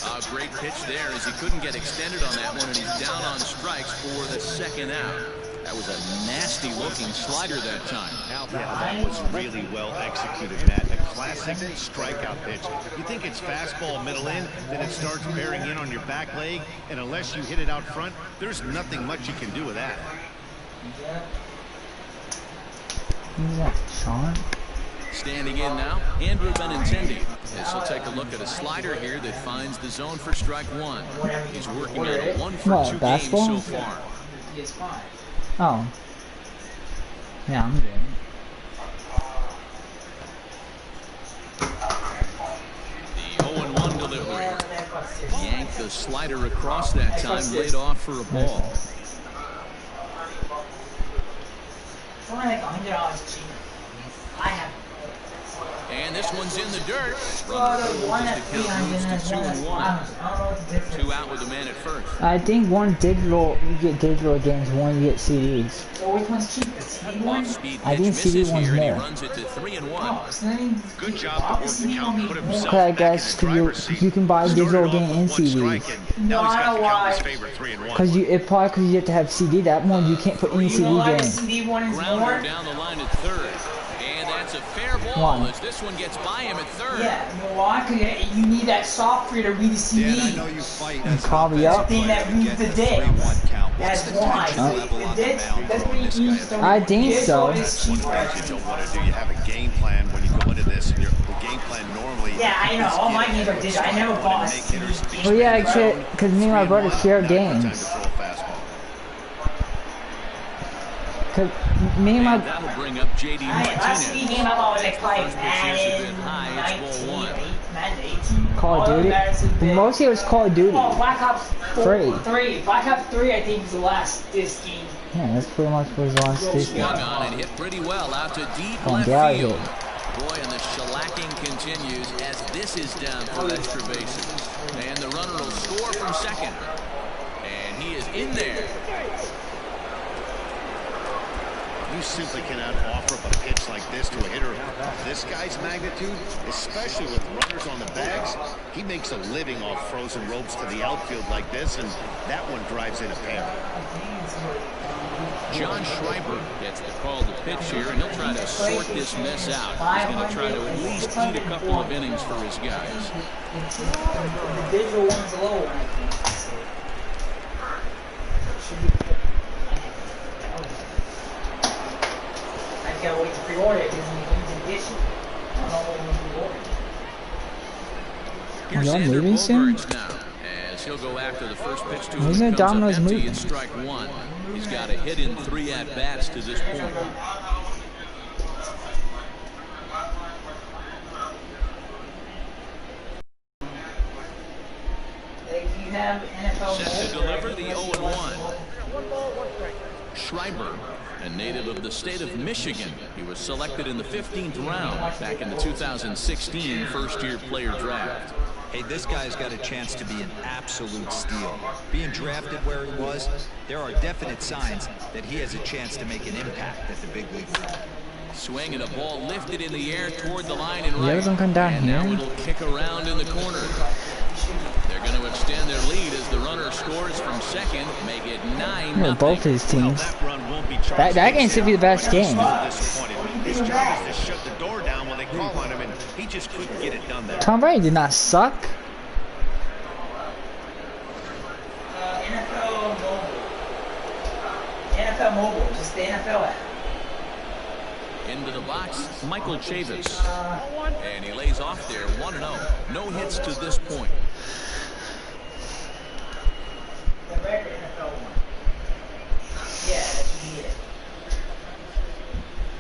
A great pitch there as he couldn't get extended on that one, and he's down on strikes for the 2nd out. That was a nasty-looking slider that time.
Yeah, that was really well executed, Matt. A classic strikeout pitch. You think it's fastball middle in, then it starts bearing in on your back leg, and unless you hit it out front, there's nothing much you can do with that.
Who's that, Sean?
Standing in now, Andrew Benintendi. As he'll take a look at a slider here that finds the zone for strike 1. He's working on a 1-for-2 game so far.
Oh. Yeah, I'm good.
The 0-1 delivery. Yanked the slider across that time, laid off for a ball. And this one's in the dirt. Runner just to count moves to 2-1. 2 out with the man at first.
I think one digital, you get digital games, one you get CDs.
So which one's cheapest?
Off-speed
I
pitch
think CD
misses
one's
here, and he
more.
runs it to 3-1.
Good job to work the count, put himself
Okay, I
back
guess
in the driver's seat.
you can buy digital
Started
game
off
and
with 1
CD.
strike, and now he's got to count his favorite 3-1.
Because it probably because you have to have CD. That one you can't put any CD game.
CD one is more?
Grounder down the line at third. And that's a fair ball
Why?
as this one gets by him at third.
Yeah, you know why? Because you need that software to read the CD.
Dan, I know you fight as an
Probably
offensive
up.
Thing
player
that
to
reads
get
the
the
dick.
3-1 count. What's
That's
the
why.
tension level on the mound
That's
throwing
what
this
you
guy
use
out?
I think
This
so.
one is
One
cheaper.
thing you don't want to do, you have a game plan when you go into this, and the game plan normally...
Yeah, I know. All my games are digital. I never bought a
Make
CD.
hitters be
Well, yeah, because me and my brother share
Now you got time
games.
to throw a fastball.
Because me and my
And that'll bring up J.D.
Last CD
Martinez.
game I've always like played
First pitches have
Madden
been high. It's
19,
ball 1.
Madden 18.
Call of
all
Duty.
those have been-
Mostly it was Call of Duty.
Oh, Black Ops 4,
Three.
3. Black Ops 3 I think was the last disc game.
Yeah, that's pretty much what his last
Swung
disc.
on and hit pretty well out to deep
Oh,
left
get out of
field.
here.
Boy, and the shellacking continues as this is down for extra bases. And the runner will score from second. And he is in there.
You simply cannot offer up a pitch like this to a hitter of this guy's magnitude, especially with runners on the bags. He makes a living off frozen ropes to the outfield like this, and that one drives in a pair.
John Schreiber gets the call to pitch here, and he'll try to sort this mess out. He's going to try to at least eat a couple of innings for his guys.
The digital one's low, I think. I gotta wait to pre-order it because it's edition. I don't know what we're pre-ordering.
Here's
Y'all
Xander
moving soon?
Bogaerts now, as he'll go after the first pitch to him.
Isn't it
Comes up
Domino's
empty
moving?
and strike one. He's got a hit in 3 at-bats to this point.
If you have NFL
Set to deliver the 0-1. Schreiber, a native of the state of Michigan. He was selected in the 15th round back in the 2016 first-year player draft.
Hey, this guy's got a chance to be an absolute steal. Being drafted where he was, there are definite signs that he has a chance to make an impact at the big league.
Swing and a ball lifted in the air toward the line and
Yeah,
right.
doesn't come down
And
here.
now it'll kick around in the corner. They're going to extend their lead as the runner scores from second, make it 9-0.
Both his teams.
That run won't be charged.
That game should be the best game.
His job is to shut the door down when they call on him, and he just couldn't get it done there.
Tom Brady did not suck.
NFL Mobile. NFL Mobile, just the NFL app.
Into the box, Michael Chavis. And he lays off there 1-0. No hits to this point.
The record NFL one. Yeah, that should be it.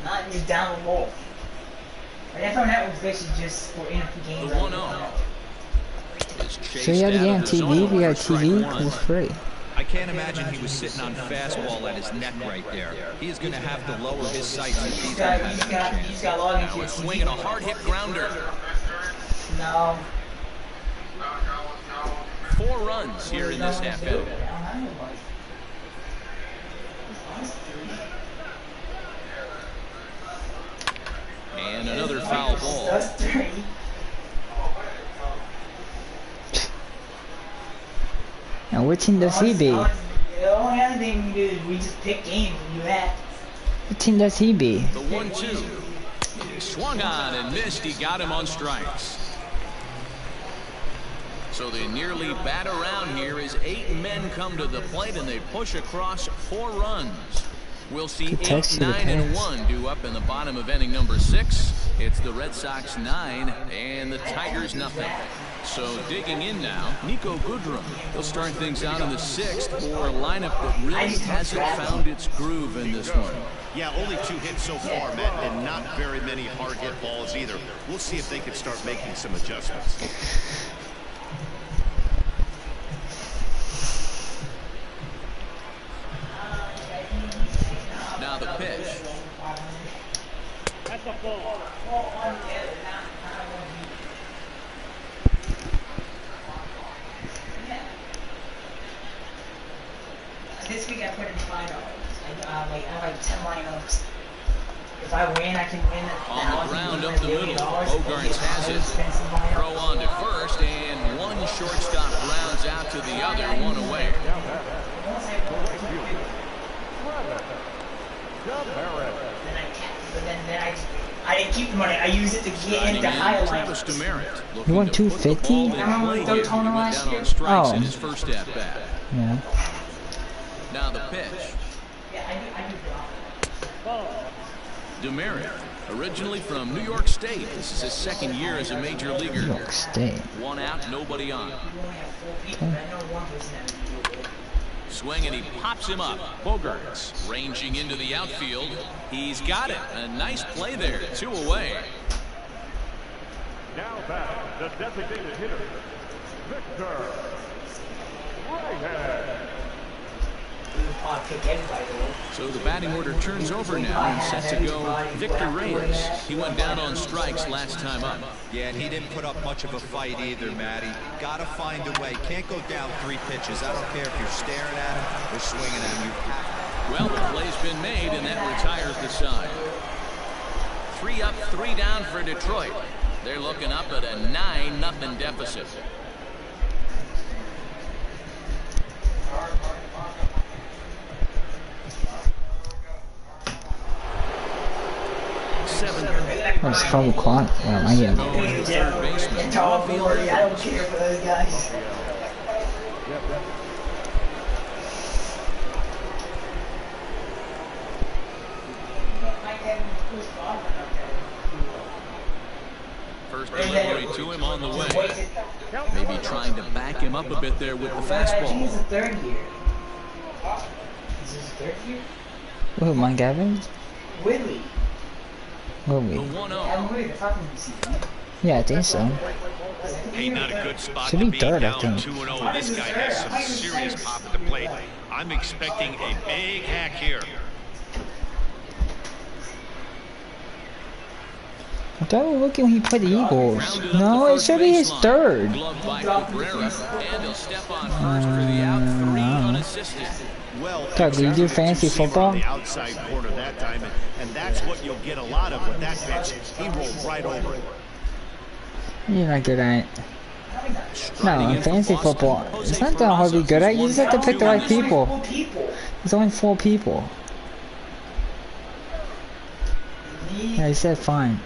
Not just download more. NFL Network's basically just for NFL games.
The 1-0.
So you have to get on TV if you got TV because it's free.
I can't imagine he was sitting on fastball at his neck right there. He is going to have to lower his sights if he's going to have any chance.
He's got log into his
Swing and a hard hit grounder.
No.
4 runs here in this half inning. And another foul ball.
That's 3.
Now what team does he be?
The only other thing we do is we just pick games and do that.
What team does he be?
The 1-2. He swung on and missed. He got him on strikes. So they nearly bat around here as 8 men come to the plate and they push across 4 runs. We'll see 8, 9, and 1 due up in the bottom of inning number 6. It's the Red Sox 9 and the Tigers nothing. So digging in now, Niko Goodrum. He'll start things out in the 6th for a lineup that really hasn't found its groove in this one.
Yeah, only 2 hits so far, Matt, and not very many hard hit balls either. We'll see if they can start making some adjustments.
Now the pitch.
That's a ball.
This week I put in $5. I have like 10 lineups. If I win, I can win
On the ground up the middle, Bogaerts has it. Throw on to first, and one shortstop rounds out to the other, 1 away.
I didn't keep the money. I use it to get into higher
Travis
lineups.
Demeritt.
You won 250?
In his first at bat.
Yeah.
Now the pitch. Demeritt, originally from New York State. This is his 2nd year as a major leaguer.
New York State.
1 out, nobody on. Swing and he pops him up. Bogaerts ranging into the outfield. He's got it. A nice play there. 2 away.
Now back, the designated hitter, Victor Whitehead.
So the batting order turns over now and set to go Victor Reyes. He went down on strikes last time up.
Yeah, and he didn't put up much of a fight either, Matty. Got to find a way. Can't go down 3 pitches. I don't care if you're staring at him or swinging at him. You have
Well, the play's been made, and that retires the side. 3 up, 3 down for Detroit. They're looking up at a 9-0 deficit.
That's probably quiet. Yeah, I get it.
Third baseman.
I don't care for those guys.
First delivery to him on the way. Maybe trying to back him up a bit there with the fastball.
He's a third year. Is this his third year?
Who, Mike Evans?
Whitley.
Whitley.
The 1-0.
Yeah, I think so.
Hey, not a good spot
Should
to
be
be
third, I
down
think.
2-0. This guy has some serious pop at the plate. I'm expecting a big hack here.
I thought we were looking when he played the Eagles. No, it should be his third.
Glove by Cabrera, and he'll step on first for the out, 3 unassisted.
Well,
Doug, do you do fantasy football?
On the outside corner that time, and that's what you'll get a lot of with that pitch. He rolled right over it.
You're not good at it. No, in fantasy football, it's not that hard to be good at. You just have to pick the right people. There's only 4 people. Yeah, he said fine.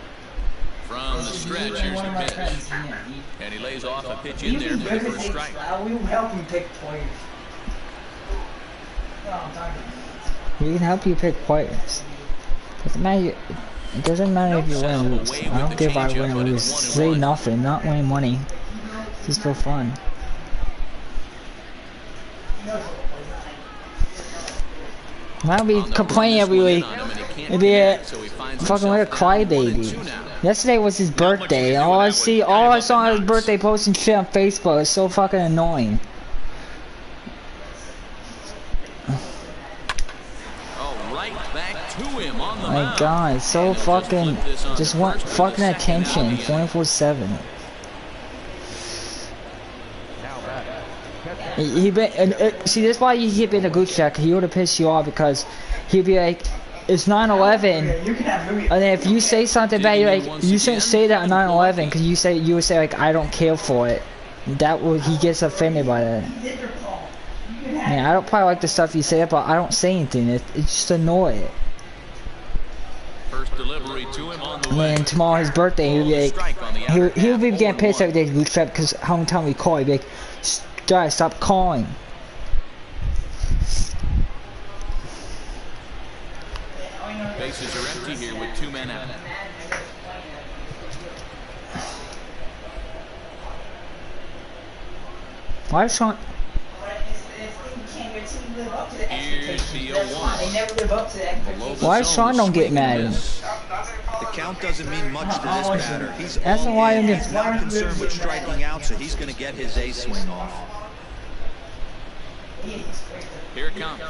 From the stretch, here's the pitch. And he lays off a pitch in there for the first strike.
We will help him pick players.
We can help you pick players. Doesn't matter. It doesn't matter if you win or lose. I don't care if I win or lose. Say nothing. Not winning money. Just for fun. I'll be complaining every week. It'd be a fucking like a crybaby. Yesterday was his birthday. All I saw on his birthday posting shit on Facebook. It's so fucking annoying. My God, so fucking just want fucking attention 24/7. See, that's why you keep in a good check. He would have pissed you off because he'd be like, "It's 9/11," and then if you say something bad, you're like, "You shouldn't say that on 9/11," because you would say like, "I don't care for it." He gets offended by that. Yeah, I don't probably like the stuff you say, but I don't say anything. It's just annoying.
Delivery to him on the
way. And tomorrow his birthday, he'll be like, he'll be getting pissed every day to Goose Trap because how many times we call, he'll be like, guys, stop calling.
Bases are empty here with 2 men out.
Why is Sean? Why Sean don't get mad?
The count doesn't mean much to this batter. He's
not
concerned with striking out, so he's going to get his A swing off.
Here it comes.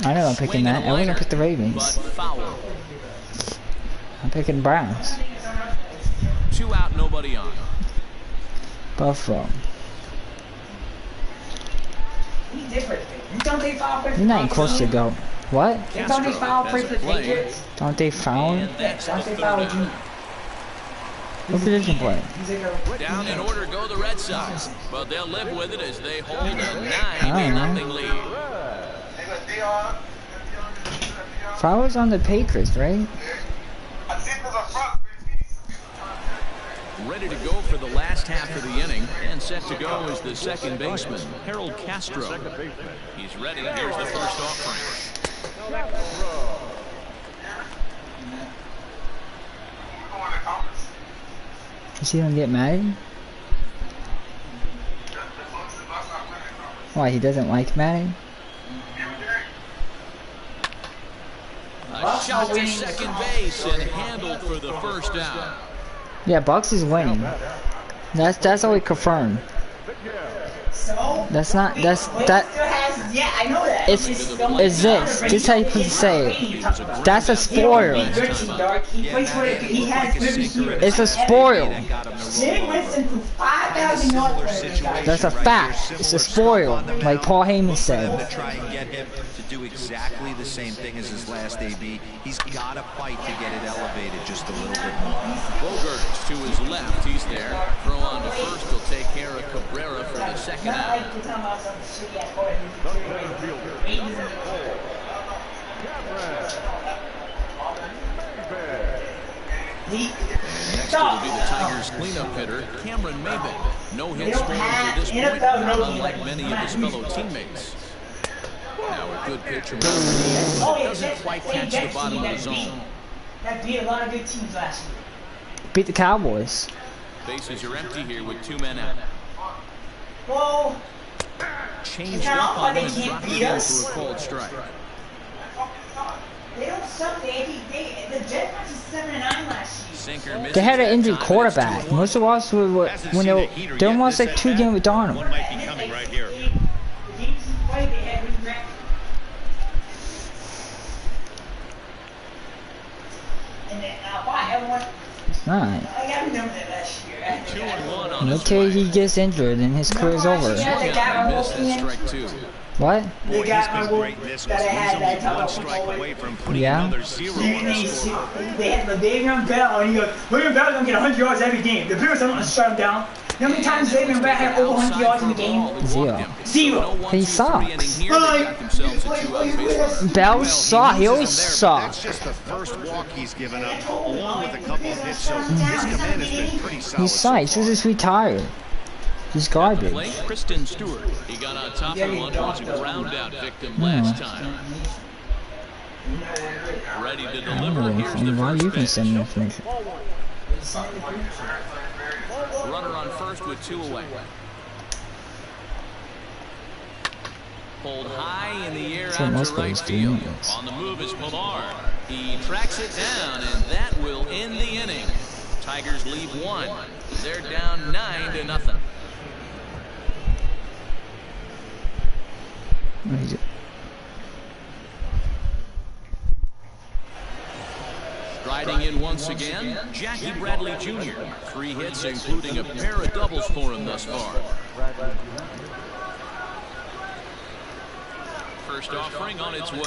I know I'm picking that. I wasn't pick the Ravens. I'm picking Browns.
2 out, nobody on.
Buffalo. You're not even close to go. What?
Don't they foul for the Patriots?
Don't they foul?
Don't they foul you?
What position play?
Down in order go the Red Sox, but they'll live with it as they hold a 9-0 lead.
Flowers on the Patriots, right?
Ready to go for the last half of the inning, and set to go is the second baseman, Harold Castro. He's ready. Here's the first offering.
Is he gonna get mad? Why, he doesn't like Madden?
A shot to second base and handled for the first out.
Yeah, Bucks is winning. That's all we confirmed.
So?
That's not,
Yeah, I know that.
is this. This is how you say it. That's a spoil. It's a spoil. That's a fact. It's a spoil, like Paul Heyman said.
To try and get him to do exactly the same thing as his last AB. He's got to fight to get it elevated just a little bit more.
Bogaerts to his left. He's there. Throw on to first. He'll take care of Cabrera for the second out. Next will be the Tigers cleanup hitter, Cameron Maybin. No hit scoring to this point, unlike many of his fellow teammates. Now a good pitch around the knees, but it doesn't quite catch the bottom of the zone.
That beat a lot of good teams last year.
Beat the Cowboys.
Bases are empty here with 2 men out.
Well,
Changed up on him and dropped it in for a cold strike.
they don't suck. The Jets went to 7-9 last year.
Sinker
They had an
misses
injured
that time,
quarterback.
and it's 2-1.
Most of us were when they lost like 2 games with Darnold.
One might be coming right here.
The games he played, they had good record. And then, everyone,
It's not.
I remember that last year.
2-1 on his
Until
way.
he gets injured and his career's over.
Swung out and missed at strike 2.
What?
Boy, he's been great in this one. He's only 1 strike away from putting
Yeah.
another 0 on the scoreboard.
They had Le'Veon Bell, and he goes, Le'Veon Bell's gonna get 100 yards every game. The Bears don't want to shut him down. You know how many times Le'Veon Bell had over 100 yards in the game?
0.
Zero.
He sucks.
Sucks.
Bell sucks. He always
That's
sucks.
just the first walk he's given up, along with a couple of hits. So his command has been pretty solid.
He sucks. He's just retired. He's garbage.
Play Kristen Stewart. He got on top of one who was a ground out victim last time. Ready to deliver. Here's the
Why you
first
can
pitch.
send me information?
Runner on first with 2 away. Pulled high in the air
That's what
out
most
to right
players do,
field.
anyways.
On the move is Pilar. He tracks it down, and that will end the inning. Tigers leave 1. They're down 9-0.
What is it?
Striding in once again, Jackie Bradley Jr. 3 hits, including a pair of doubles for him thus far. First offering on its way.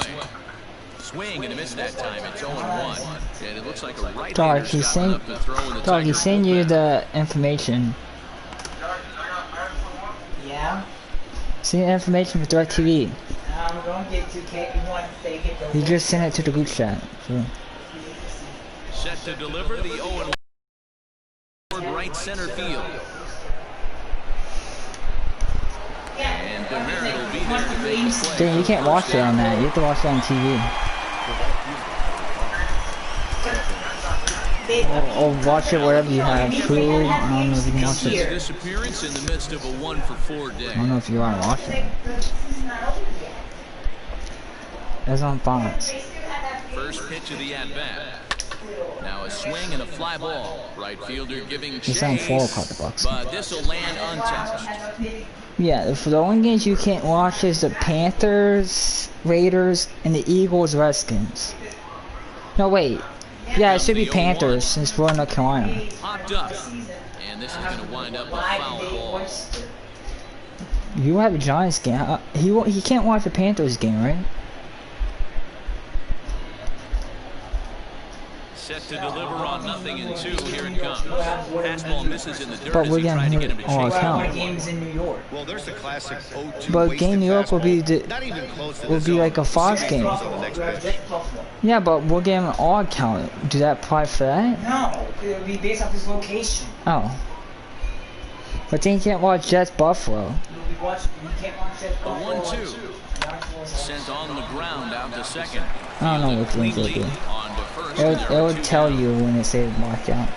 Swing and a miss that time. It's 0-1. And it looks like a right-hander
Dog, he's
got
saying,
up to throw in the
dog, he's
Tiger
sending you
bullpen.
the information.
Yeah.
Send the information for DirecTV.
I'm going to get 2K. You want to say get the
He just sent it to the group chat. So.
Set to deliver the 0-1 right center field. And DeMeritt will be there to make the play.
Dang, you can't watch it on that. You have to watch it on TV. Or watch it wherever you have food. I don't know if you can watch it.
Disappearance in the midst of a 1-for-4 day.
I don't know if you want to watch it. That's on Fox.
First pitch of the at-bat. Now a swing and a fly ball. Right fielder giving chase.
It's on 4 o'clock the Bucks.
But this will land untouched.
Yeah, for the only games you can't watch is the Panthers, Raiders, and the Eagles, Redskins. No, wait. Yeah, it should be Panthers since we're in North Carolina.
Popped up. And this is going to wind up a foul ball.
You have a Giants game. He can't watch the Panthers game, right?
Set to deliver on 0-2. Here it comes. Fastball misses in the dirt
But
as
we're
he tried to
getting
get him
hit
to
all
chase
account.
it.
games in New York.
Well, there's the classic 0-2
But
wasted
game New York will be
fastball.
the
Not even close to
will
the
be
zone.
like a Fox
Series
game.
goes on the next pitch.
Yeah, but we're getting an all account. Do that apply for that?
No, it would be based off his location.
Oh. But then you can't watch Jets Buffalo.
You can't watch that.
A 1-2. Sent on the ground out to second.
I don't know which ones they do.
On to first.
It would tell you when it says watch out.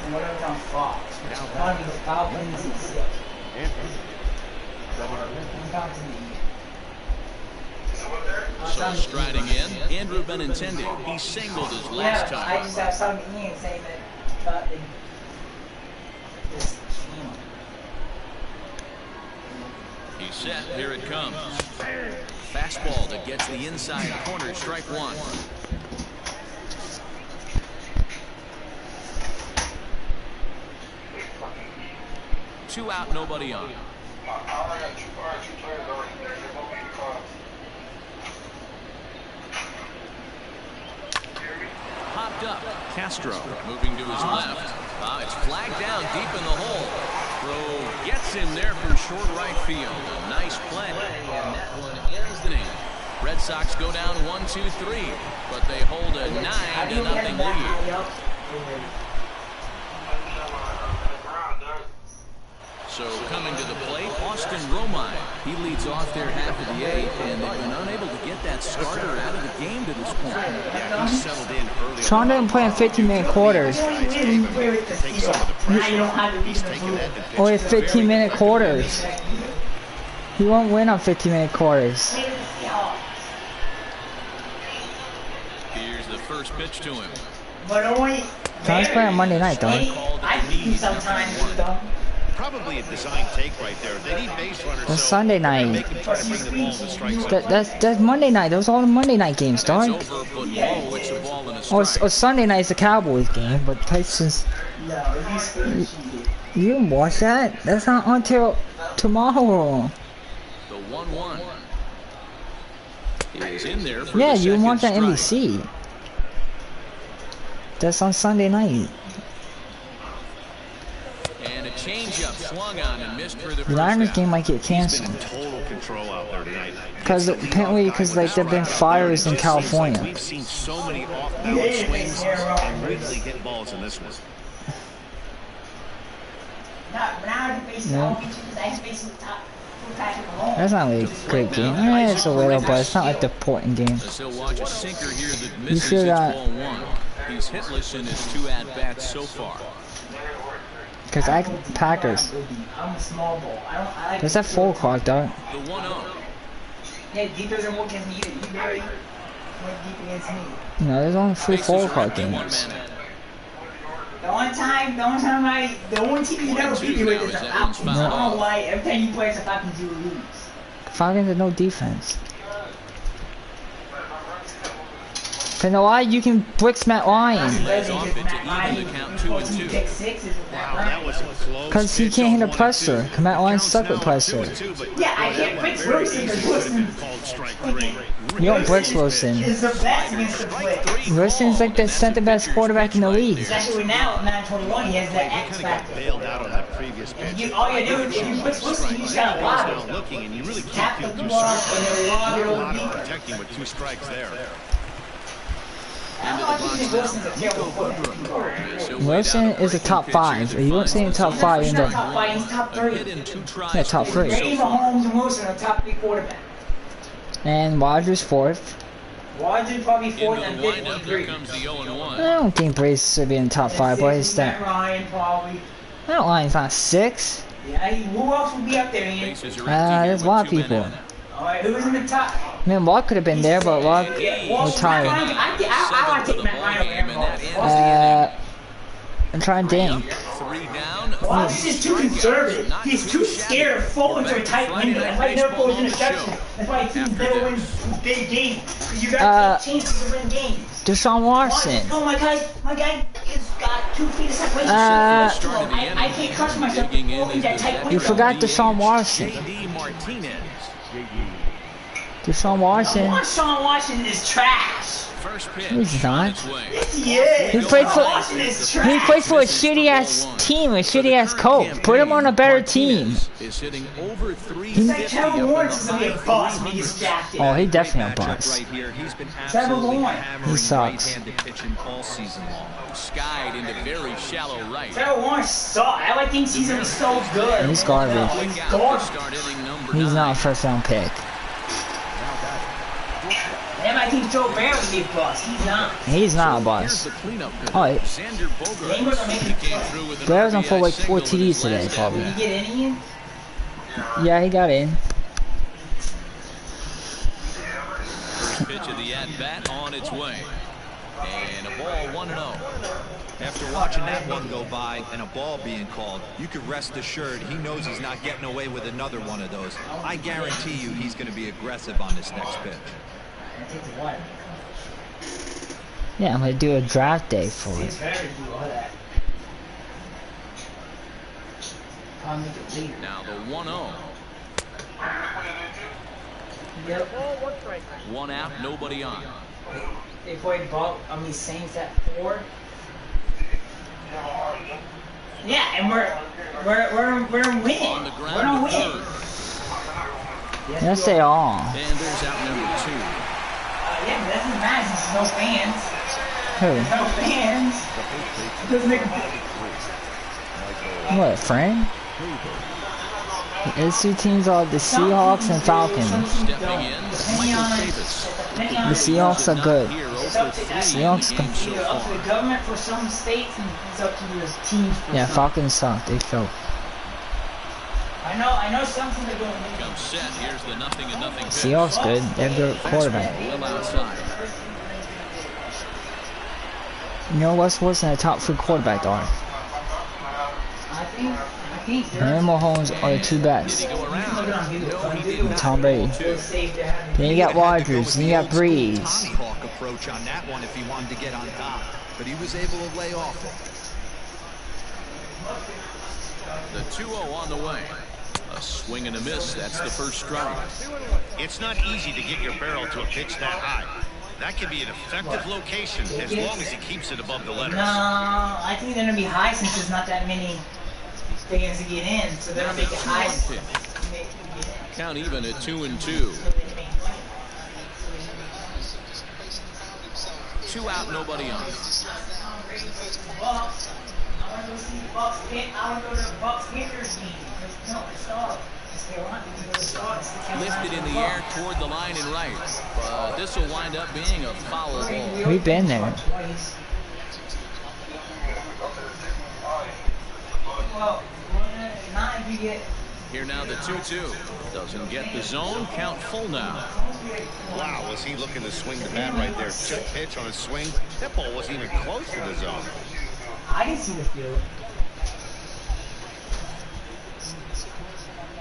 And whatever's on Fox. Which is one of the Falcons and 6.
So striding in, Andrew Benintendi. He singled his last
Yeah,
time.
I just have something to Ian saying that this
He's set. Here it comes. Fastball that gets the inside corner, strike one. Two out, nobody on. Popped up. Castro moving to his left. It's flagged down deep in the hole. Throw gets him there from short right field. A nice play, and that one ends the inning. Red Sox go down 1-2-3, but they hold a 9-0 lead. So coming to the plate, Austin Romine. He leads off their half of the eighth, and they've been unable to get that starter out of the game to this point.
Yeah, he settled in early.
Sean didn't play in 15-minute quarters. Or 15-minute quarters. He won't win on 15-minute quarters.
Here's the first pitch to him.
Sean's playing on Monday night, though.
I think sometimes, though.
Probably a design take right there. They need base runners.
That's Sunday night. That's Monday night. Those are all the Monday night games, dog. Or Sunday night's the Cowboys game, but Tyson's. You didn't watch that? That's not until tomorrow.
The 1-1 is in there for
yeah,
the
you watch that
strike.
NBC. That's on Sunday night.
And a changeup swung on and missed for the
The
first
Niners
out.
game might get canceled.
Total control out there tonight.
Because apparently, like there've been fires in California.
We've seen so many off-balance swings and really hit balls in this one.
That's not really a great game. It's a little, but it's not like the important game.
He'll watch a sinker here that
You
misses.
should,
It's ball one. He's hitless in his 2 at-bats so far.
Because Packers.
I'm a small ball. I like
There's that 4 o'clock, dog.
The 1-0.
Yeah, deep doesn't work against me either. You very went deep against me.
No, there's only 3
Bases
4
are
o'clock
empty, 1
games.
man out.
The one team you never beat me with is the Falcons. I don't know why every time you play as the Falcons you lose.
Falcons have no defense. Cause no why you can blitz Matt Ryan.
Lays off it to even the count 2-2.
That was a close.
Cause he can't hit a presser. Cause Matt Ryan's stuck with pressure.
Yeah, I can't blitz Wilson because Wilson
You don't blitz Wilson.
is the best against the blitz.
Wilson's like the second best quarterback in the league.
Especially now at 921, he has the X factor.
Bailed out on that previous pitch.
All you do is if you blitz Wilson, you just gotta lob it.
Looking, and you really
Tap
can't
the
do too
ball
much.
and then lob it
A
over
lot
the
of
defense.
protecting with 2 strikes there.
I don't know, I think Wilson's a terrible quarterback.
Wilson is a top 5. If you don't say in top 5, you
He's
end
not top
up
5, he's top 3.
Hit in 2 tries.
yeah, top 3.
Brady, Mahomes, and Wilson are top 3 quarterbacks.
And Rodgers 4th.
Rodgers probably 4th
Into
and
the
5th
windup,
and
there
3.
comes the 0-1.
I don't think Brace should be in the top 5, but he's
Matt
that.
Ryan probably.
Matt Ryan's not 6.
Yeah, who else would be up there, Ian?
Bases are empty here
There's a
with
lot of
2 men
people.
out.
Alright, who's in the top?
I mean, Locke could have been there, but Locke
Yeah, well,
retired.
Matt Ryan, I want to take Matt Ryan over Aaron Rodgers.
I'm trying to think.
3 down.
Well, he's just too conservative. He's too scared of falling to a tight window. That's why he never throws interception. That's why teams never win big games. Because you got chances to win games.
Deshaun Watson.
Oh, my guy has got 2 feet of separation. I can't trust myself to fall in that tight window.
You forgot Deshaun Watson.
J.D. Martinez.
Deshaun Watson.
Deshaun Watson is trash.
First pitch.
He's not.
on its way.
Yes, he is.
He plays for
Watson is
he
trash.
plays for a shitty ass team, a shitty ass coach. Put him on a better team.
Is hitting over
It's
350
like Trevor Lawrence is going to be a boss when he gets drafted.
Oh, he definitely a boss.
Right here. He's been
Trevor
absolutely
Lawrence.
hammering
He sucks.
right-handed pitching all season long.
skied into very shallow right.
Trevor Lawrence sucks. Everyone thinks he's going to be so good.
He's garbage.
He's garbage.
He's not a first round pick.
And I think Joe Barry would be a boss. He's not.
He's not a boss. Oh,
Xander Bogaerts
Blair's on for like 4 TDs today, probably.
Did he get in, Ian?
Yeah, he got in.
Pitch of the at-bat on its way. And a ball 1-0.
After watching that one go by and a ball being called, you can rest assured he knows he's not getting away with another one of those. I guarantee you he's going to be aggressive on this next pitch.
Yeah, I'm gonna do a draft day for it.
Now the 1-0.
Yep.
One out, nobody on.
They played Saints at 4. Yeah, and we're winning.
On the
We're
ground
gonna
to
win.
third.
Yes, they are.
And there's out number 2.
Yeah, but that doesn't matter since there's no fans.
Who?
There's no fans. It doesn't make a
What, Frank? These 2 teams are the Seahawks and Falcons.
Stepping in, Michael Davis.
The Seahawks are good.
It's up to
Seahawks can.
either up to the government for some states and it's up to the teams for
Yeah,
some.
Falcons suck. They fell.
I know something they're doing.
Comes set. Here's the 0-0 pitch.
Seahawks good. They have a good quarterback.
Well outside.
You know what's worse than a top 3 quarterback, though?
I think
Him or Mahomes are the 2 best. And Tom Brady. Then you got Rodgers, then you got Breeze.
Tomahawk approach on that one if he wanted to get on top, but he was able to lay off it.
The 2-0 on the way. A swing and a miss. That's the first strike.
It's not easy to get your barrel to a pitch that high. That can be an effective location as long as he keeps it above the letters.
No, I think they're gonna be high since there's not that many fans to get in, so they're gonna make it high.
Count even at 2-2. 2 out, nobody on.
Bucks. I want to go see Bucks. I want to go to the Bucks Panthers game. No, it's not.
Lifted in the air toward the line and right. But this will wind up being a foul ball.
We've been there.
Well, not if you get.
Here now the 2-2. Doesn't get the zone. Count full now.
Wow, was he looking to swing the bat right there? Chip pitch on a swing. That ball wasn't even close to the zone.
I can see the field.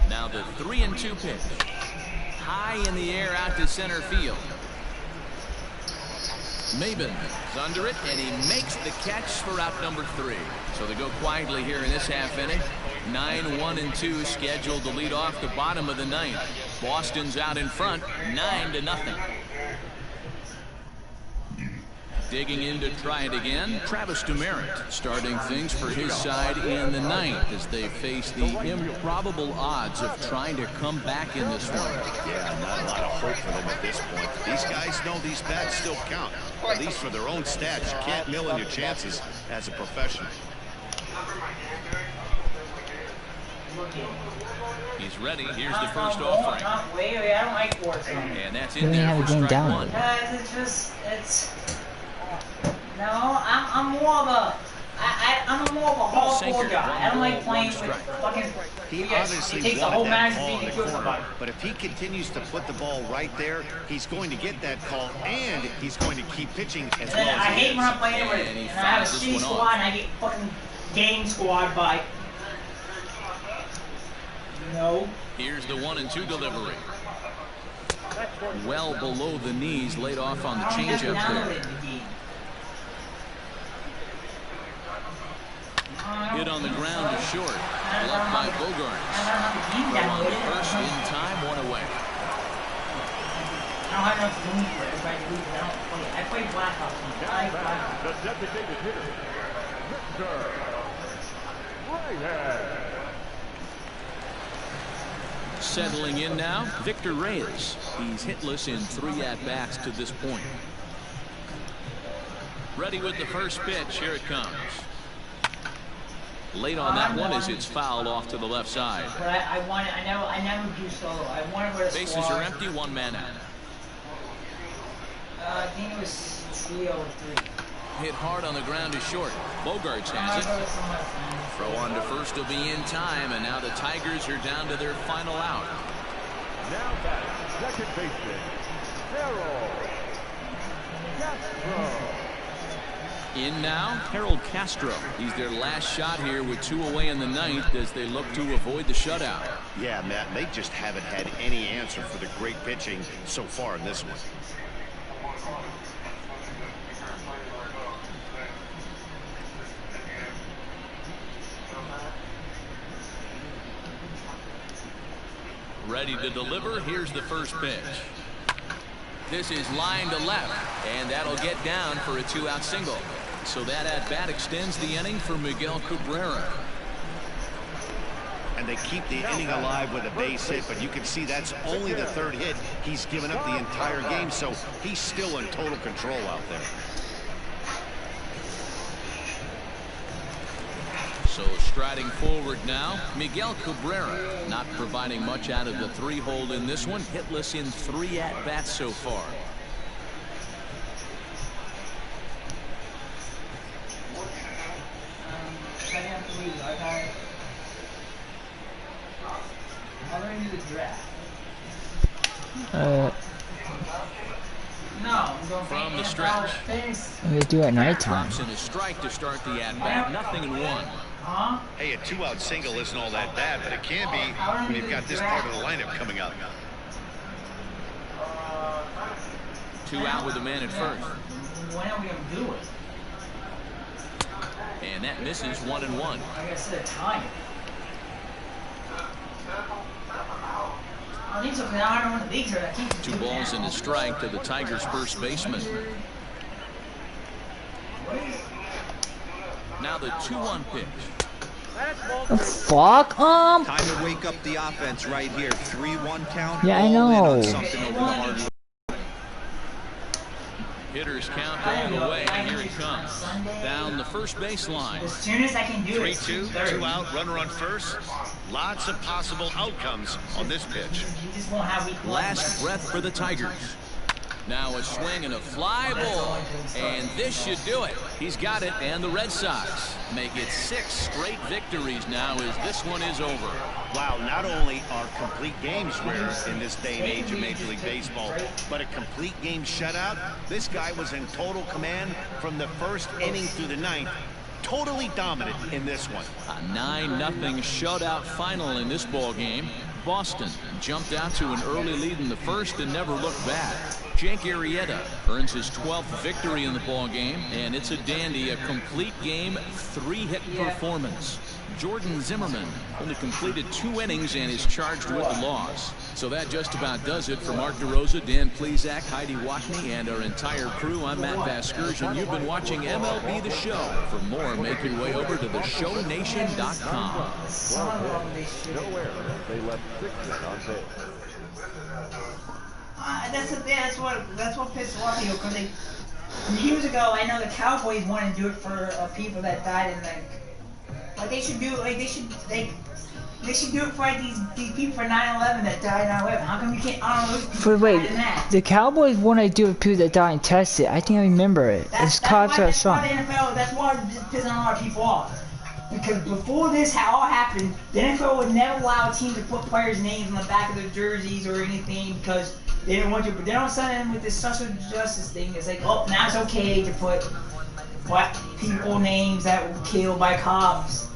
Now the 3-2 pitch. High in the air out to center field. Maben is under it, and he makes the catch for out number 3. So they go quietly here in this half inning. 9-1-2 scheduled to lead off the bottom of the 9th. Boston's out in front, 9-0. Digging in to try it again, Travis Demeritte starting things for his side in the 9th as they face the improbable odds of trying to come back in this one.
Yeah, not a lot of hope for them at this point. These guys know these bats still count, at least for their own stats. You can't mill in your chances as a professional.
He's ready. Here's the first offering.
Wait, I don't like sports.
And that's
You
in
didn't
there
have
for
a game
strike
down.
1.
No, I'm more of a, I'm more of a hardcore guy. I don't like playing with fucking.
He
It
obviously
takes a
wanted
whole
that
match
call
to
in
beat
the
the kill
corner,
somebody.
but if he continues to put the ball right there, he's going to get that call, and he's going to keep pitching as well
And
as
I
he
hate
is.
when I'm playing with,
And he
and I have a
fouls this
shitty
one
squad,
off.
and I get fucking game squad by. No.
Here's the 1-2 delivery. Well below the knees, laid off on the changeup there. Hit on the ground to short. Left by Bogarts. Throw on to first in time, 1 away.
I don't have enough room for everybody to lose. I play Blackhawks. I like Blackhawks.
The designated hitter, Victor Reyes.
Settling in now, Victor Reyes. He's hitless in 3 at-bats to this point. Ready with the first pitch. Here it comes. Late on that one as it's fouled off to the left side.
But I want it. I never do solo. I want to
Bases are empty, 1 man out.
I think it was 3 or 3.
Hit hard on the ground to short. Bogarts has it. Throw on to first will be in time, and now the Tigers are down to their final out.
Now batting second baseman, Harold Castro.
In now, Harold Castro. He's their last shot here with 2 away in the ninth as they look to avoid the shutout.
Yeah, Matt, they just haven't had any answer for the great pitching so far in this one.
Ready to deliver. Here's the first pitch. This is line to left, and that'll get down for a 2-out single. So that at-bat extends the inning for Miguel Cabrera.
And they keep the inning alive with a base hit, but you can see that's only the 3rd hit he's given up the entire game, so he's still in total control out there.
So striding forward now, Miguel Cabrera, not providing much out of the 3-hole in this one, hitless in 3 at-bats so far. From the stretch.
We do it at nighttime.
Drops in a strike to start the at-bat, 0-1.
Hey, a 2-out single isn't all that bad, but it can be when you've got this part of the lineup coming up.
2 out with a man at first.
When are we gonna do it?
And that misses 1-1.
I gotta set a time. I think so, because I don't know what the leagues are.
2 balls and a strike to the Tigers' first baseman. Now the 2-1 pitch.
Fuck,
Time to wake up the offense right here. 3-1 count.
Yeah, I
all in
know.
on something over the hard.
Hitters count all the way, and here it comes. Down the first baseline.
As soon as I can do it.
3-2, 2 out, runner on first. Lots of possible outcomes on this pitch.
You just won't have week 1.
Last breath for the Tigers. Now a swing and a fly ball, and this should do it. He's got it, and the Red Sox make it 6 straight victories now as this one is over.
Wow, not only are complete games rare in this day and age of Major League Baseball, but a complete game shutout. This guy was in total command from the 1st inning through the 9th. Totally dominant in this one.
A 9-0 shutout final in this ball game. Boston jumped out to an early lead in the first and never looked back. Jake Arrieta earns his 12th victory in the ball game, and it's a dandy, a complete game, 3-hit performance. Jordan Zimmerman only completed 2 innings and is charged with the loss. So that just about does it for Mark DeRosa, Dan Plesac, Heidi Watney, and our entire crew. I'm Matt Vasgersian. You've been watching MLB The Show. For more, make your way over to theshownation.com.
They left 6 men on base.
That's what pissed a lot of people, because years ago I know the Cowboys wanted to do it for people that died in like they should do it for like these people for 9/11 that died in 9/11. How come you can't honor those people
Wait,
that died in that?
the Cowboys want to do it people that died and test it. I think I remember it. It's copyright song.
That's why it's pissing a lot of people off. Because before this all happened, the NFL would never allow a team to put players' names on the back of their jerseys or anything because they didn't want to. But then all of a sudden, with this social justice thing, it's like, oh, now it's okay to put what people names that were killed by cops.